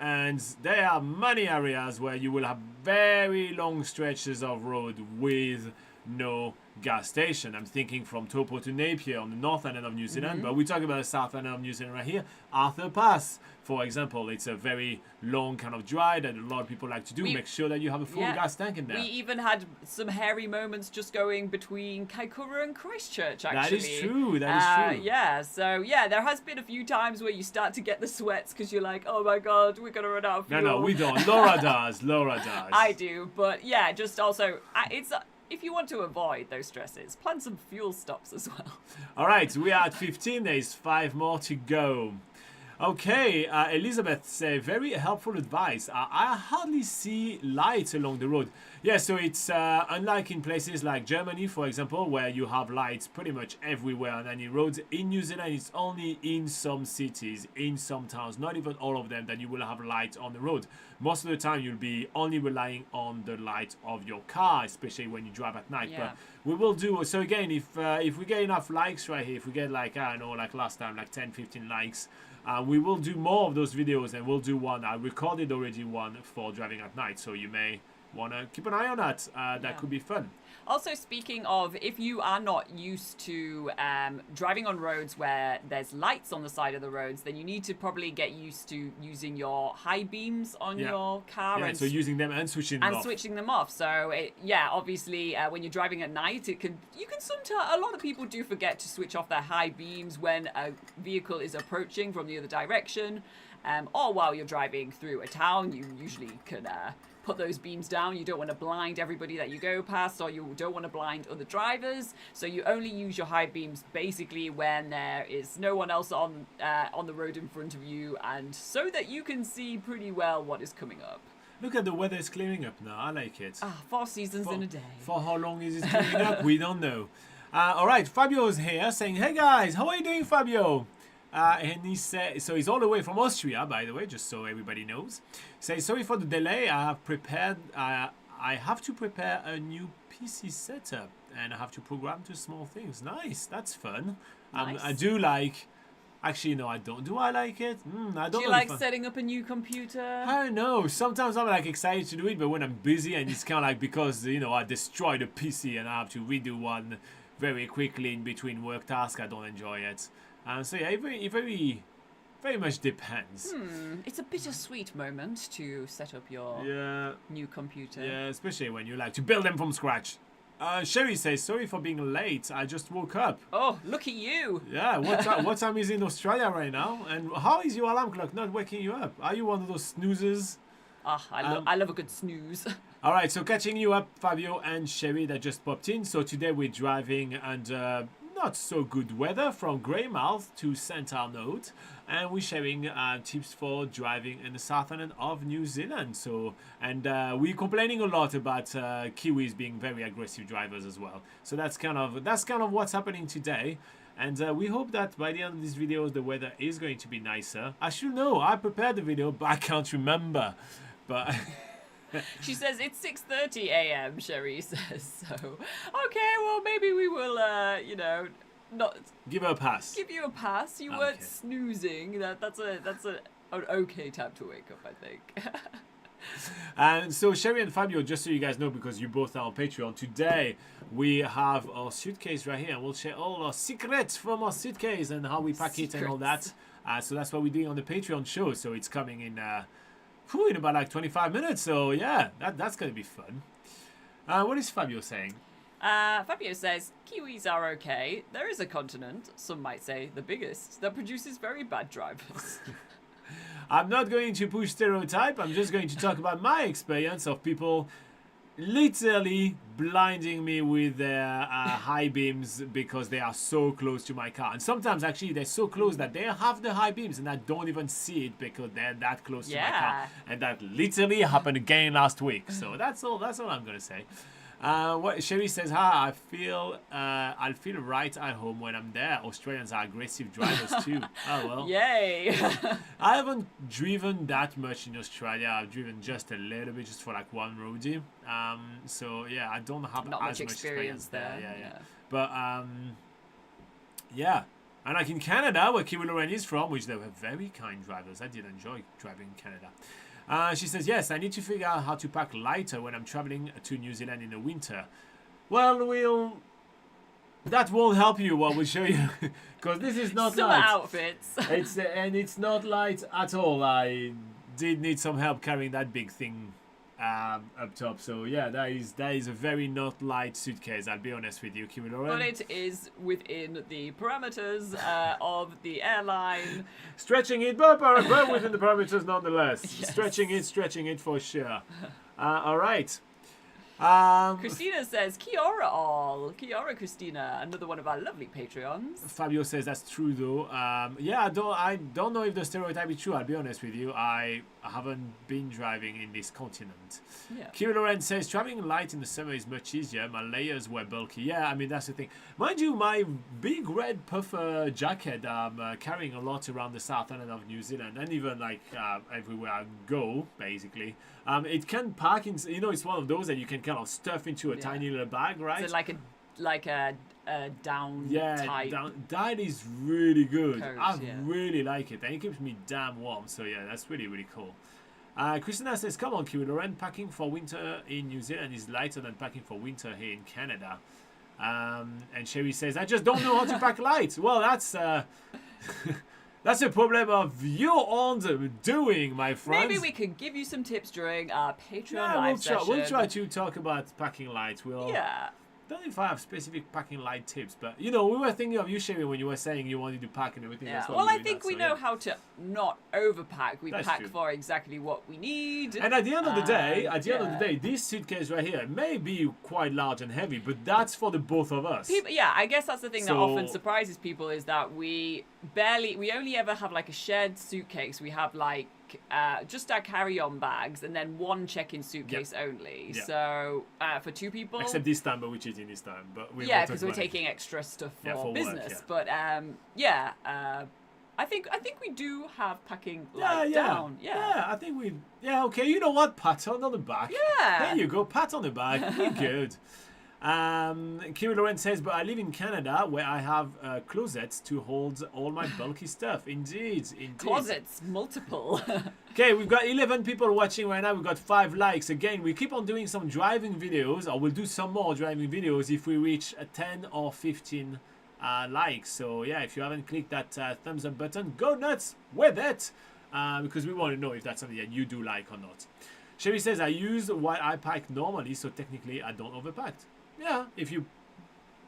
And there are many areas where you will have very long stretches of road with no gas station. I'm thinking from Taupo to Napier on the north end of New Zealand, but we're talking about the south end of New Zealand right here. Arthur Pass, for example, it's a very long kind of drive that a lot of people like to do. Make sure that you have a full gas tank in there. We even had some hairy moments just going between Kaikoura and Christchurch, actually. That is true, that is true. Yeah, so yeah, there has been a few times where you start to get the sweats because you're like, oh my god, we're going to run out of fuel. No, we don't. Laura does. I do, but yeah, just also, it's... if you want to avoid those stresses, plan some fuel stops as well. All right, we are at 15. There's 5 more to go. Okay, Elizabeth said, very helpful advice. I hardly see lights along the road. Yeah, so it's unlike in places like Germany, for example, where you have lights pretty much everywhere on any roads. In New Zealand, it's only in some cities, in some towns, not even all of them, that you will have lights on the road. Most of the time, you'll be only relying on the light of your car, especially when you drive at night. Yeah. But we will do, so again, if we get enough likes right here, if we get like, I don't know, like last time, like 10, 15 likes, we will do more of those videos, and we'll do one. I recorded already one for driving at night, so you may want to keep an eye on that. That could be fun. Also, speaking of, if you are not used to driving on roads where there's lights on the side of the roads, then you need to probably get used to using your high beams on your car. Yeah, so using them and switching them off. Switching them off. So, obviously, when you're driving at night, you can sometimes, a lot of people do forget to switch off their high beams when a vehicle is approaching from the other direction. Or while you're driving through a town, you usually can put those beams down. You don't want to blind everybody that you go past, or you don't want to blind other drivers. So you only use your high beams basically when there is no one else on the road in front of you, and so that you can see pretty well what is coming up. Look at the weather is clearing up now. I like it. 4 seasons in a day. For how long is it clearing up? We don't know. All right, Fabio's here saying, hey guys, how are you doing, Fabio? And he said, so he's all the way from Austria, by the way, just so everybody knows. Says, sorry for the delay. I have to prepare a new PC setup, and I have to program 2 small things. Nice, that's fun. Nice. I do like. Actually, no, I don't. Do I like it? I don't. Do you like setting up a new computer? I don't know. Sometimes I'm like excited to do it, but when I'm busy, and it's kind of like because I destroyed the PC and I have to redo one very quickly in between work tasks, I don't enjoy it. So yeah, it very much depends. It's a bittersweet moment to set up your new computer. Yeah, especially when you like to build them from scratch. Sherry says, sorry for being late. I just woke up. Oh, look at you. Yeah, what time is in Australia right now? And how is your alarm clock not waking you up? Are you one of those snoozers? I love a good snooze. All right, so catching you up, Fabio and Sherry that just popped in. So today we're driving under not so good weather from Greymouth to St. Arnaud, and we're sharing tips for driving in the southern end of New Zealand. So, and we're complaining a lot about Kiwis being very aggressive drivers as well. So that's kind of what's happening today. And we hope that by the end of this video, the weather is going to be nicer. I should know. I prepared the video, but I can't remember. But she says it's 6:30 a.m. Sherry says so. Okay, well maybe we will, not give her a pass. Give you a pass. You weren't snoozing. That's an okay time to wake up, I think. And so Sherry and Fabio, just so you guys know, because you both are on Patreon, today we have our suitcase right here, and we'll share all our secrets from our suitcase and how we pack it and all that. So that's what we're doing on the Patreon show. So it's coming in about like 25 minutes. So yeah, that's going to be fun. What is Fabio saying? Fabio says, Kiwis are okay. There is a continent, some might say the biggest, that produces very bad drivers. I'm not going to push stereotype. I'm just going to talk about my experience of people literally blinding me with their high beams because they are so close to my car. And sometimes actually they're so close that they have the high beams and I don't even see it because they're that close to my car. And that literally happened again last week. So that's all I'm going to say. What Sherry says, I'll feel right at home when I'm there. Australians are aggressive drivers too. Oh well. Yay. I haven't driven that much in Australia. I've driven just a little bit, just for like one roadie. So yeah, I don't have not as much experience there. Yeah. But yeah. And like in Canada, where Kiwi Lauren is from, which they were very kind drivers. I did enjoy driving in Canada. She says, yes, I need to figure out how to pack lighter when I'm traveling to New Zealand in the winter. Well, that won't help you. What we show you, because this is not Summer light. outfits. It's not light at all. I did need some help carrying that big thing up top. So yeah, that is a very not light suitcase. I'll be honest with you, Kimi Lauren. But it is within the parameters of the airline. Stretching it, but within the parameters nonetheless. Yes. Stretching it for sure. All right. Christina says, Kia ora all. Kia ora, Christina. Another one of our lovely Patreons. Fabio says that's true though. Yeah, I don't know if the stereotype is true. I'll be honest with you. I haven't been driving in this continent. Yeah. Kira Loren says traveling light in the summer is much easier. My layers were bulky. Yeah, I mean that's the thing. Mind you, my big red puffer jacket I'm carrying a lot around the south island of New Zealand and even like everywhere I go, basically. It can pack in. You know, it's one of those that you can kind of stuff into a tiny little bag, right? So like a down type. That is really good. Coat, I yeah. really like it, and it keeps me damn warm. So yeah, that's really really cool. Christina says, "Come on, Q. Loren, packing for winter in New Zealand is lighter than packing for winter here in Canada." And Sherry says, "I just don't know how to pack light." Well, that's that's a problem of your own doing, my friend. Maybe we could give you some tips during our Patreon Yeah, live session. we'll try to talk about packing light. Yeah. Don't know if I have specific packing light tips, but you know, we were thinking of you, Sherry, when you were saying you wanted to pack and everything. Yeah. That's what Well, we're I doing think that, we so, know yeah. how to not overpack. We That's pack true. for exactly what we need. And at the end of the day, Yeah. this suitcase right here may be quite large and heavy, but that's for the both of us. People, yeah, I guess that's the thing that So- often surprises people is that we only ever have like a shared suitcase. We have like just our carry-on bags and then one check-in suitcase only. Yeah. So for two people, Except this time, but we're cheating this time. But we yeah, because we're taking extra stuff for, for work, business. yeah. But I think we do have packing light down. Yeah, I think we. Yeah, okay. You know what? Pat on the back. Yeah. There you go. Pat on the back. We're good. Kira Loren says, but I live in Canada where I have closets to hold all my bulky stuff. Indeed. Closets, multiple. Okay, we've got 11 people watching right now. We've got 5 likes. Again, we keep on doing some driving videos, or we'll do some more driving videos if we reach 10 or 15 likes. So yeah, if you haven't clicked that thumbs up button, go nuts with it, because we want to know if that's something that you do like or not. Sherry says, I use what I pack normally, so technically I don't overpack. Yeah,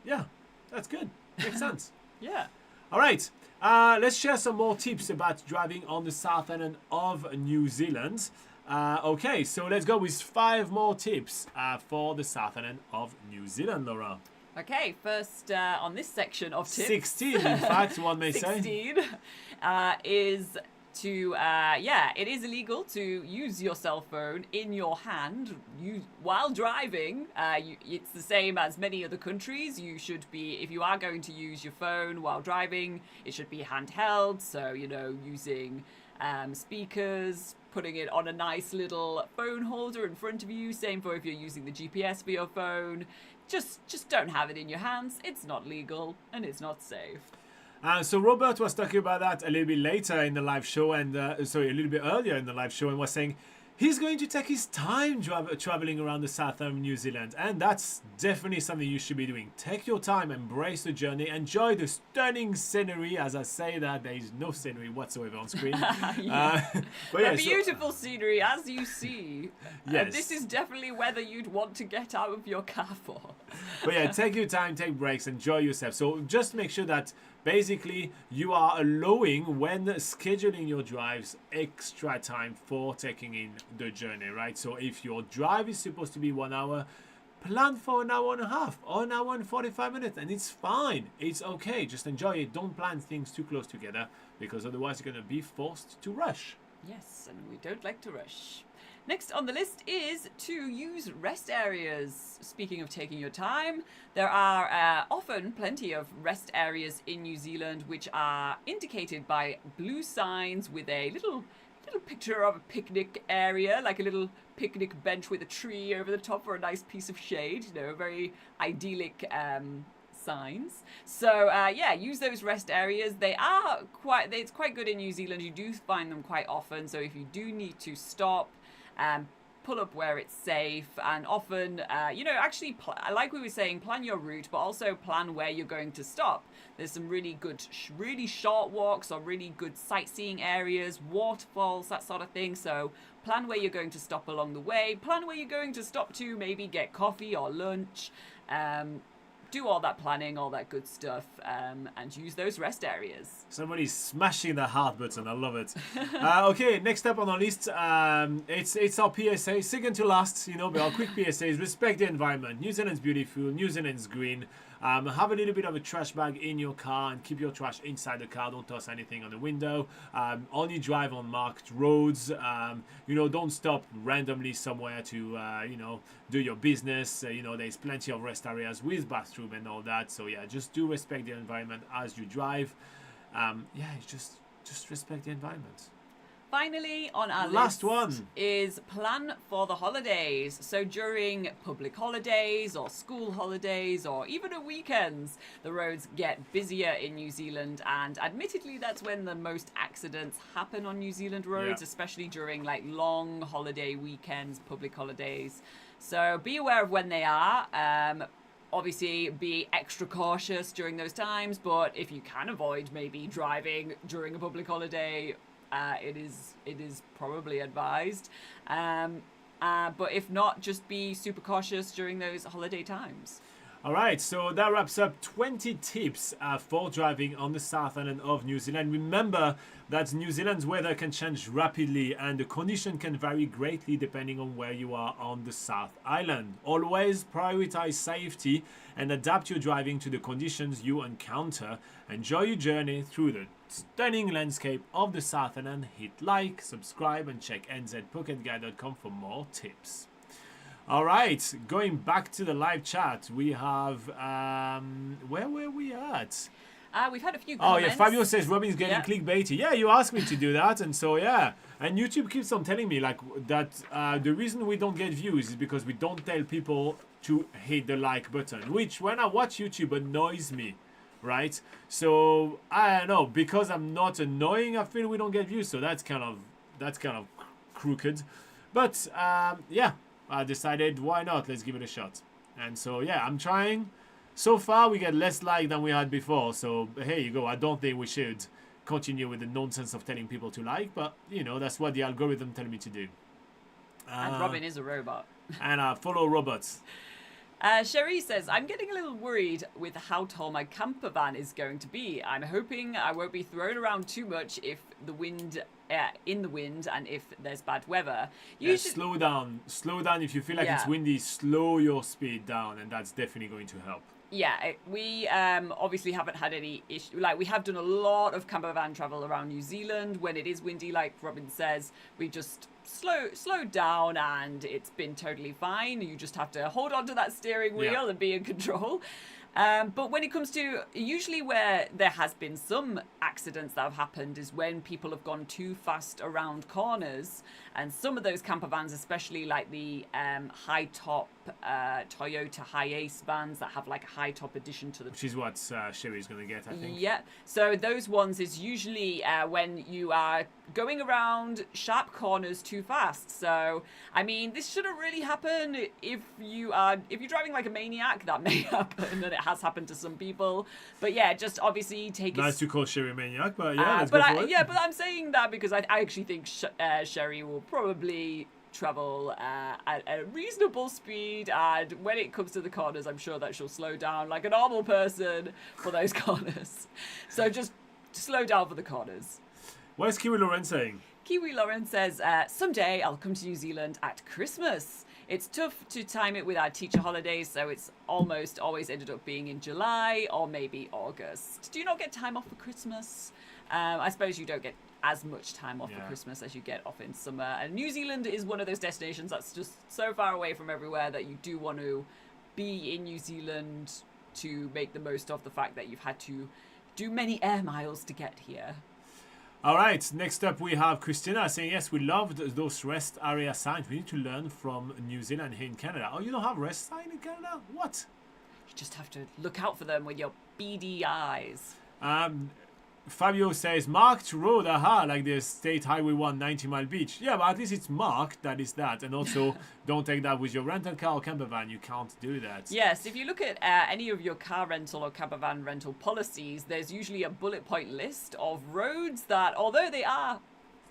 yeah, that's good. Makes sense. Yeah. All right, let's share some more tips about driving on the South Island of New Zealand. Okay, so let's go with 5 more tips for the South Island of New Zealand, Laura. Okay, first on this section of tips. 16, in fact, one may say. 16 is to it is illegal to use your cell phone in your hand while driving. It's the same as many other countries. You should be, if you are going to use your phone while driving, it should be handheld, so using speakers, putting it on a nice little phone holder in front of you. Same for if you're using the GPS for your phone. Just don't have it in your hands. It's not legal and it's not safe. So Robert was talking about that a little bit later in the live show, and a little bit earlier in the live show, and was saying he's going to take his time traveling around the south of New Zealand, and that's definitely something you should be doing. Take your time, embrace the journey, enjoy the stunning scenery. As I say that, there is no scenery whatsoever on screen. But yeah, Beautiful scenery, as you see. Yes. This is definitely weather you'd want to get out of your car for. But yeah, take your time, take breaks, enjoy yourself. So just make sure that basically you are allowing, when scheduling your drives, extra time for taking in the journey, right? So if your drive is supposed to be 1 hour, plan for an hour and a half or an hour and 45 minutes, and it's fine. It's okay. Just enjoy it. Don't plan things too close together, because otherwise you're going to be forced to rush. Yes, and we don't like to rush. Next on the list is to use rest areas. Speaking of taking your time, there are often plenty of rest areas in New Zealand which are indicated by blue signs with a little picture of a picnic area, like a little picnic bench with a tree over the top for a nice piece of shade. Very idyllic signs. So use those rest areas. It's quite good in New Zealand. You do find them quite often. So if you do need to stop, pull up where it's safe, and often, actually, like we were saying, plan your route, but also plan where you're going to stop. There's some really good, really short walks or really good sightseeing areas, waterfalls, that sort of thing. So plan where you're going to stop along the way. Plan where you're going to stop to maybe get coffee or lunch. Do all that planning, all that good stuff, and use those rest areas. Somebody's smashing the heart button. I love it. Okay, next up on our list, it's our PSA, second to last, but our quick PSA is respect the environment. New Zealand's beautiful, New Zealand's green. Have a little bit of a trash bag in your car and keep your trash inside the car. Don't toss anything on the window. Only drive on marked roads. Don't stop randomly somewhere to, do your business. There's plenty of rest areas with bathroom and all that. So yeah, just do respect the environment as you drive. Just respect the environment. Finally, on our last list one is plan for the holidays. So during public holidays or school holidays or even at weekends, the roads get busier in New Zealand, and admittedly that's when the most accidents happen on New Zealand roads, especially during like long holiday weekends, public holidays. So be aware of when they are. Obviously, be extra cautious during those times, but if you can avoid maybe driving during a public holiday, it is probably advised. But if not, just be super cautious during those holiday times. All right, so that wraps up 20 tips for driving on the South Island of New Zealand. Remember that New Zealand's weather can change rapidly and the condition can vary greatly depending on where you are on the South Island. Always prioritize safety and adapt your driving to the conditions you encounter. Enjoy your journey through the stunning landscape of the South Island. Hit like, subscribe, and check nzpocketguide.com for more tips. All right, going back to the live chat, we have, where were we at? We've had a few comments. Oh, yeah, Fabio says Robin's getting clickbaity. Yeah, you asked me to do that, and so, yeah. And YouTube keeps on telling me, that the reason we don't get views is because we don't tell people to hit the like button, which, when I watch YouTube, annoys me, right? So, I don't know, because I'm not annoying, I feel we don't get views, so that's kind of crooked. But, yeah. I decided, why not? Let's give it a shot. And so, yeah, I'm trying. So far, we get less like than we had before. So, here you go. I don't think we should continue with the nonsense of telling people to like. But, that's what the algorithm tell me to do. And Robin is a robot. And I follow robots. Cherie says, I'm getting a little worried with how tall my camper van is going to be. I'm hoping I won't be thrown around too much if the wind... in the wind and if there's bad weather. Slow down if you feel like it's windy. Slow your speed down, and that's definitely going to help. We obviously haven't had any issue. We have done a lot of camper van travel around New Zealand when it is windy, like Robin says. We just slowed down and it's been totally fine. You just have to hold on to that steering wheel and be in control. But when it comes to usually where there has been some accidents that have happened is when people have gone too fast around corners, and some of those camper vans, especially like the high top Toyota Hi-Ace vans that have like a high top addition to the... Which is what Sherry's going to get, I think. Yeah, so those ones is usually when you are going around sharp corners too fast. So, I mean, this shouldn't really happen if you're driving like a maniac. That may happen, and it has happened to some people. But yeah, just obviously take it... Nice to call Sherry a maniac, but yeah, let's go for it. Yeah, but I'm saying that because I actually think Sherry will probably travel at a reasonable speed, and when it comes to the corners, I'm sure that she'll slow down like a normal person for those corners. So just slow down for the corners. What is Kiwi Lauren saying? Kiwi Lauren says, someday I'll come to New Zealand at Christmas. It's tough to time it with our teacher holidays, so it's almost always ended up being in July or maybe August. Do you not get time off for Christmas? I suppose you don't get as much time off for Christmas as you get off in summer. And New Zealand is one of those destinations that's just so far away from everywhere that you do want to be in New Zealand to make the most of the fact that you've had to do many air miles to get here. All right, next up we have Christina saying, yes, we love those rest area signs. We need to learn from New Zealand here in Canada. Oh, you don't have rest sign in Canada? What? You just have to look out for them with your beady eyes. Fabio says, marked road, aha, like the State Highway 1 90-mile beach. Yeah, but at least it's marked, that is that. And also, don't take that with your rental car or camper van. You can't do that. Yes, if you look at any of your car rental or camper van rental policies, there's usually a bullet point list of roads that, although they are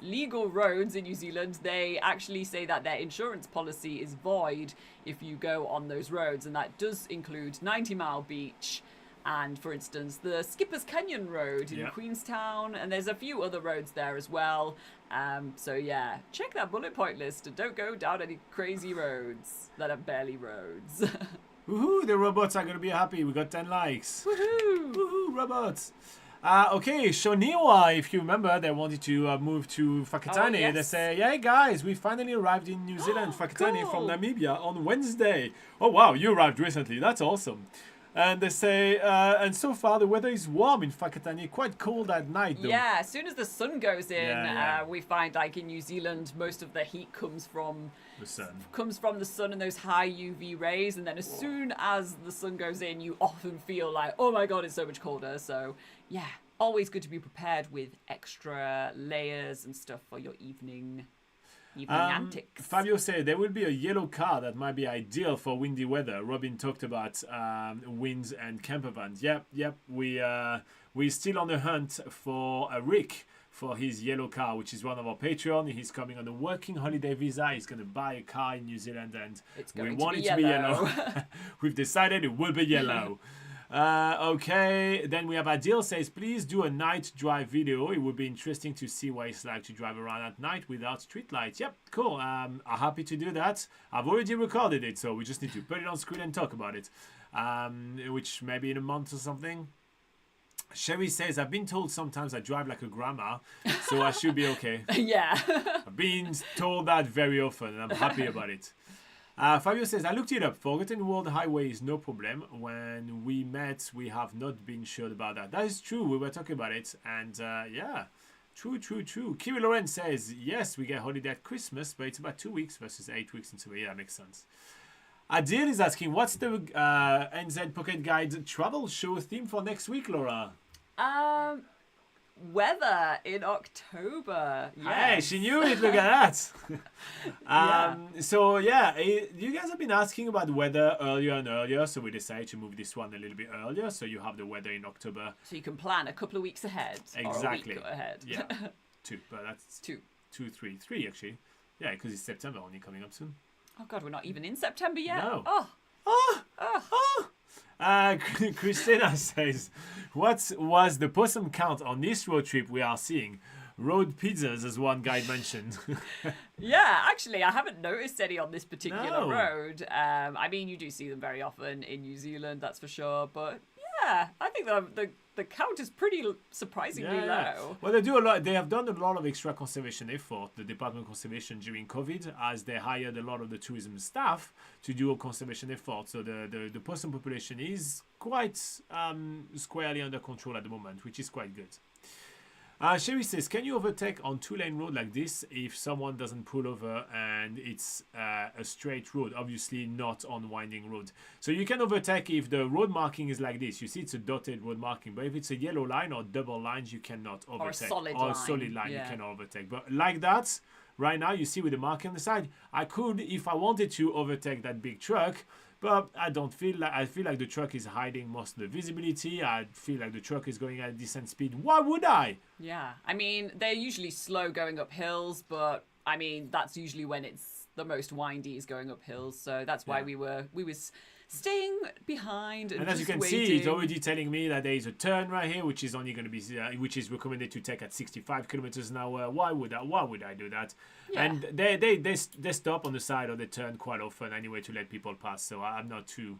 legal roads in New Zealand, they actually say that their insurance policy is void if you go on those roads. And that does include 90-mile beach, and, for instance, the Skipper's Canyon Road in Queenstown, and there's a few other roads there as well. So, yeah, check that bullet point list and don't go down any crazy roads that are barely roads. Woohoo, the robots are going to be happy. We got 10 likes. Woohoo! Woohoo, robots. Okay, Shoniwa, if you remember, they wanted to move to Whakatane. Oh, yes. They say, hey guys, we finally arrived in New Zealand, Whakatane Cool. from Namibia on Wednesday. Oh wow, you arrived recently. That's awesome. And they say, and so far the weather is warm in Whakatane, quite cold at night though. Yeah, as soon as the sun goes in, Yeah. we find like in New Zealand, most of the heat comes from The sun. the sun and those high UV rays, and then as soon as the sun goes in, you often feel like, oh my god, it's so much colder. So yeah, always good to be prepared with extra layers and stuff for your evening antics. Fabio said there will be a yellow car that might be ideal for windy weather. Robin talked about winds and camper vans. Yep. We're still on the hunt for a Rick for his yellow car, which is one of our Patreon. He's coming on a working holiday visa. He's going to buy a car in New Zealand, and we want it to be yellow. We've decided it will be yellow. Okay, then we have Adil says, please do a night drive video. It would be interesting to see what it's like to drive around at night without street lights. Yep, cool. I'm happy to do that. I've already recorded it, so we just need to put it on screen and talk about it, which maybe in a month or something. Sherry says, I've been told sometimes I drive like a grandma, so I should be okay. Yeah. I've been told that very often, and I'm happy about it. Fabio says, I looked it up. Forgotten World Highway is no problem. When we met, we have not been sure about that. That is true. We were talking about it. And yeah, true. Kiri Loren says, yes, we get holiday at Christmas, but it's about 2 weeks versus 8 weeks into a year. That makes sense. Adil is asking, what's the NZ Pocket Guide travel show theme for next week, Laura? Weather in October. Hey, Yes. she knew it. Look at that. So yeah, you guys have been asking about weather earlier and earlier, so we decided to move this one a little bit earlier. So you have the weather in October. So you can plan a couple of weeks ahead. Exactly. Or a week ahead. Yeah, 2, but that's Two. 2, 3, 3 actually. Yeah, because it's September only coming up soon. Oh god, we're not even in September yet. No. Oh. Christina says, what was the possum count on this road trip we are seeing? Road pizzas, as one guy mentioned. Yeah, actually, I haven't noticed any on this particular No. road. I mean, you do see them very often in New Zealand, that's for sure. But yeah, I think the count is pretty surprisingly low. Well, they do a lot. They have done a lot of extra conservation effort. The Department of Conservation during COVID, as they hired a lot of the tourism staff to do a conservation effort. So the possum population is quite squarely under control at the moment, which is quite good. Sherry says, can you overtake on 2-lane road like this if someone doesn't pull over and it's a straight road? Obviously not on winding road. So you can overtake if the road marking is like this. You see it's a dotted road marking, but if it's a yellow line or double lines, you cannot overtake. Or a solid line, yeah. you cannot overtake. But like that, right now, you see with the marking on the side, I could, if I wanted to, overtake that big truck. But I don't feel like, I feel like the truck is hiding most of the visibility. I feel like the truck is going at a decent speed. Why would I? Yeah, I mean, they're usually slow going up hills, but I mean, that's usually when it's the most windy is going up hills. So that's why we was staying behind and as you just can see, waiting. it's already telling me that there is a turn right here, which is only going to be, which is recommended to take at 65 kilometers an hour. Why would I do that? Yeah. And they stop on the side or they turn quite often anyway to let people pass. So I'm not too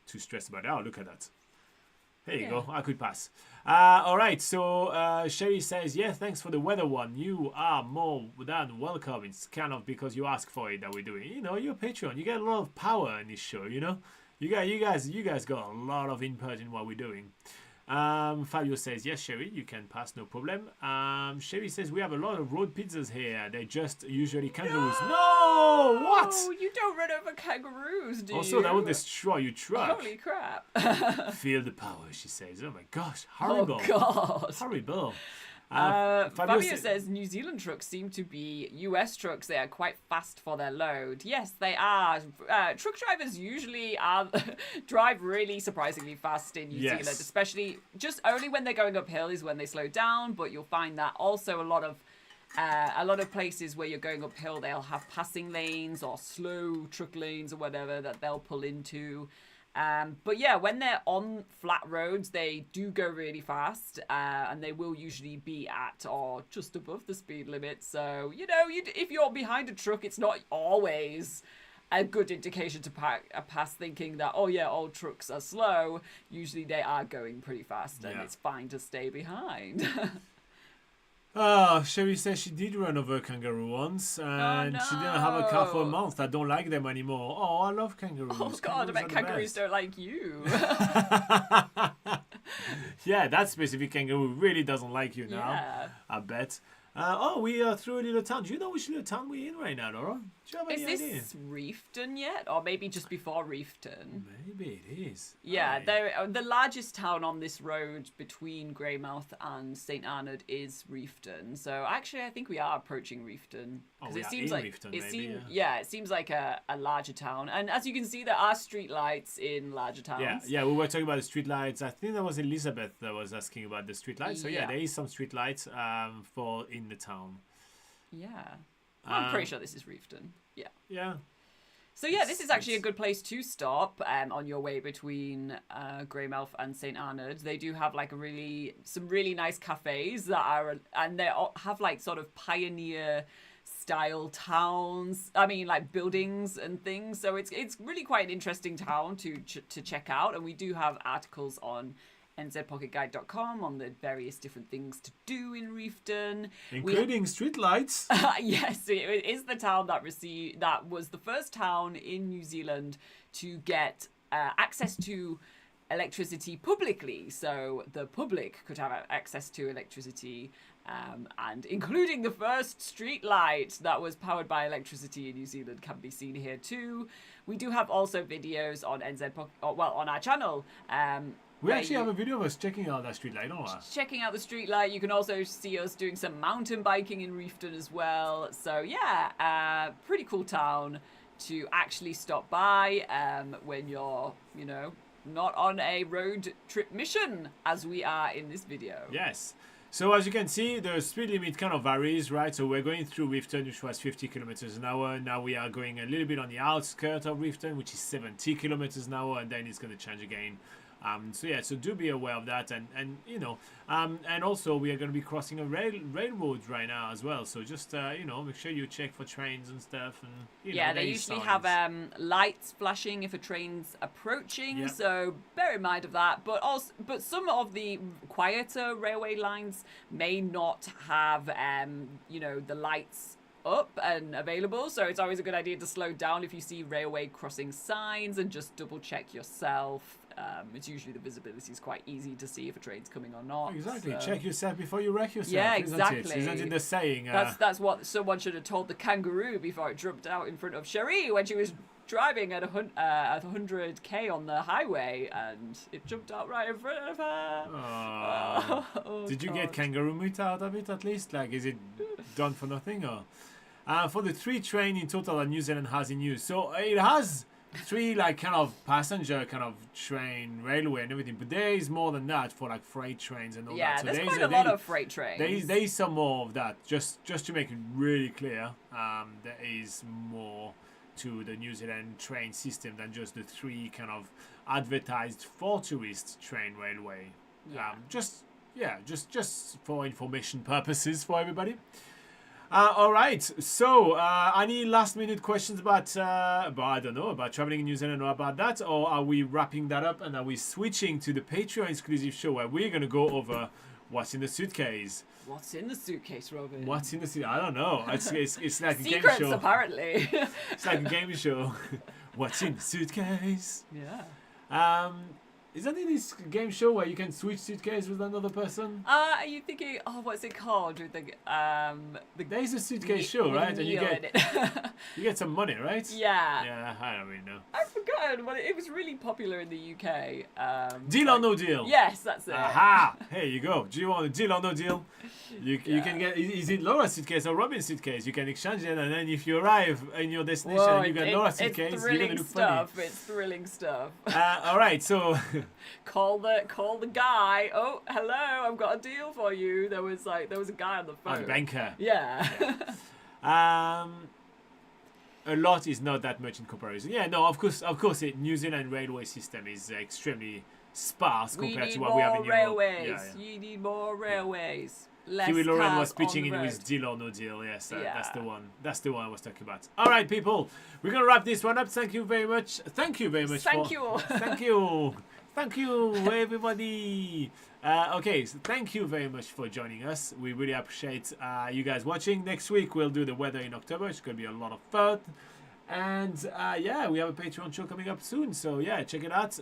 stressed about it. Oh, look at that. There you go. I could pass. All right. So Sherry says, yeah, thanks for the weather one. You are more than welcome. It's kind of because you ask for it that we're doing. You know, you're a Patreon. You get a lot of power in this show. You know, you guys got a lot of input in what we're doing. Fabio says, yes, Sherry, you can pass, no problem. Sherry says, we have a lot of road pizzas here. They're just usually kangaroos. No! What? Oh, you don't run over kangaroos, do you? Also, that will destroy your truck. Holy crap. Feel the power, she says. Oh my gosh, horrible. Oh, God. Horrible. Fabio says New Zealand trucks seem to be US trucks. They are quite fast for their load. Yes, they are. Truck drivers usually drive really surprisingly fast in New Zealand, especially just only when they're going uphill is when they slow down. But you'll find that also a lot of places where you're going uphill, they'll have passing lanes or slow truck lanes or whatever that they'll pull into. But yeah, when they're on flat roads, they do go really fast, and they will usually be at or just above the speed limit. So, if you're behind a truck, it's not always a good indication to pass thinking that, oh yeah, all trucks are slow. Usually they are going pretty fast, and it's fine to stay behind. Sherry says she did run over a kangaroo once, and she didn't have a car for a month. I don't like them anymore. Oh, I love kangaroos. Oh God, I bet kangaroos don't like you. Yeah, that specific kangaroo really doesn't like you now. Yeah. I bet. We are through a little town. Do you know which little town we're in right now, Laura? Do you have any idea? Is this Reefton yet? Or maybe just before Reefton? Maybe it is. Yeah, the largest town on this road between Greymouth and St. Arnaud is Reefton. So actually, I think we are approaching Reefton. Oh, we are in Reefton, maybe, it seems like a larger town. And as you can see, there are street lights in larger towns. Yeah, we were talking about the street lights. I think that was Elizabeth that was asking about the street lights. So yeah, there is some street lights in the town. Yeah. I'm pretty sure this is Reefton. Yeah. Yeah. So yeah, this is actually a good place to stop on your way between Greymouth and St. Arnaud. They do have like some really nice cafes and they have like sort of pioneer style towns. I mean, like buildings and things. So it's really quite an interesting town to check out. And we do have articles on nzpocketguide.com on the various different things to do in Reefton, including streetlights. Yes, it is the town that was the first town in New Zealand to get access to electricity publicly, so the public could have access to electricity, and including the first street light that was powered by electricity in New Zealand can be seen here too. We do have also videos on on our channel. We actually have a video of us checking out that streetlight, don't we? Checking out the streetlight. You can also see us doing some mountain biking in Reefton as well. So yeah, pretty cool town to actually stop by when you're, not on a road trip mission, as we are in this video. Yes. So as you can see, the speed limit kind of varies, right? So we're going through Reefton, which was 50 kilometers an hour. Now we are going a little bit on the outskirts of Reefton, which is 70 kilometers an hour, and then it's going to change again. So do be aware of that, and also we are going to be crossing a railroad right now as well. So just make sure you check for trains and stuff, and they usually have lights flashing if a train's approaching. Yep. So bear in mind of that. But some of the quieter railway lines may not have the lights up and available, so it's always a good idea to slow down if you see railway crossing signs and just double check yourself. It's usually the visibility is quite easy to see if a train's coming or not. Exactly. So. Check yourself before you wreck yourself. Yeah, exactly. Isn't it the saying? That's what someone should have told the kangaroo before it jumped out in front of Cherie when she was driving at 100k on the highway, and it jumped out right in front of her. Did you get kangaroo meat out of it at least? Like, is it done for nothing or? For the 3 train in total that New Zealand has in use, so it has 3 like kind of passenger kind of train, railway and everything, but there is more than that for like freight trains and all that. Yeah, so there's quite a lot of freight trains. There is some more of that. Just to make it really clear, there is more to the New Zealand train system than just the 3 kind of advertised for tourist train railway. Yeah. Just for information purposes for everybody. All right. So, any last-minute questions about traveling in New Zealand or about that, or are we wrapping that up and are we switching to the Patreon exclusive show where we're going to go over what's in the suitcase? What's in the suitcase, Robin? What's in the suitcase? I don't know. It's like a game Secrets, show. Apparently. It's like a game show. What's in the suitcase? Yeah. Isn't it this game show where you can switch suitcase with another person? Are you thinking? Oh, what's it called? With There is a suitcase show, right? And you Neil in get it. you get some money, right? Yeah. Yeah, I don't really know. I've forgotten. Well, it was really popular in the UK. Deal or no deal? Yes, that's it. Aha! Here you go. Do you want a deal or no deal? You can get. Is it Laura's suitcase or Robin's suitcase? You can exchange it, and then if you arrive in your destination Whoa, and you get Laura's suitcase, it's you're thrilling gonna look stuff. funny. It's thrilling stuff. All right, so Call the guy. Oh, hello, I've got a deal for you. There was a guy on the phone. the banker. Yeah. A lot is not that much in comparison. Yeah, no, of course, New Zealand railway system is extremely sparse compared to what we have in Europe. Railways. Yeah. You need more railways. Less Huey Lauren cars was pitching on the in with road. deal or no deal. Yes, that's the Yeah. one. That's the one I was talking about. All right, people, we're gonna wrap this one up. Thank you very much. Thank you very much. Thank you. Thank you. Thank you, everybody. Okay, so thank you very much for joining us. We really appreciate you guys watching. Next week we'll do the weather in October. It's gonna be a lot of fun. And yeah, we have a Patreon show coming up soon. So yeah, check it out.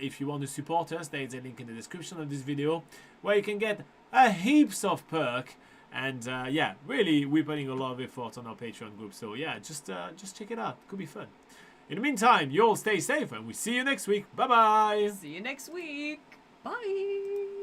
If you want to support us, there is a link in the description of this video where you can get heaps of perk. And yeah, really, we're putting a lot of effort on our Patreon group. So yeah, just check it out. Could be fun. In the meantime, you all stay safe, and we see you next week. Bye bye. See you next week. Bye.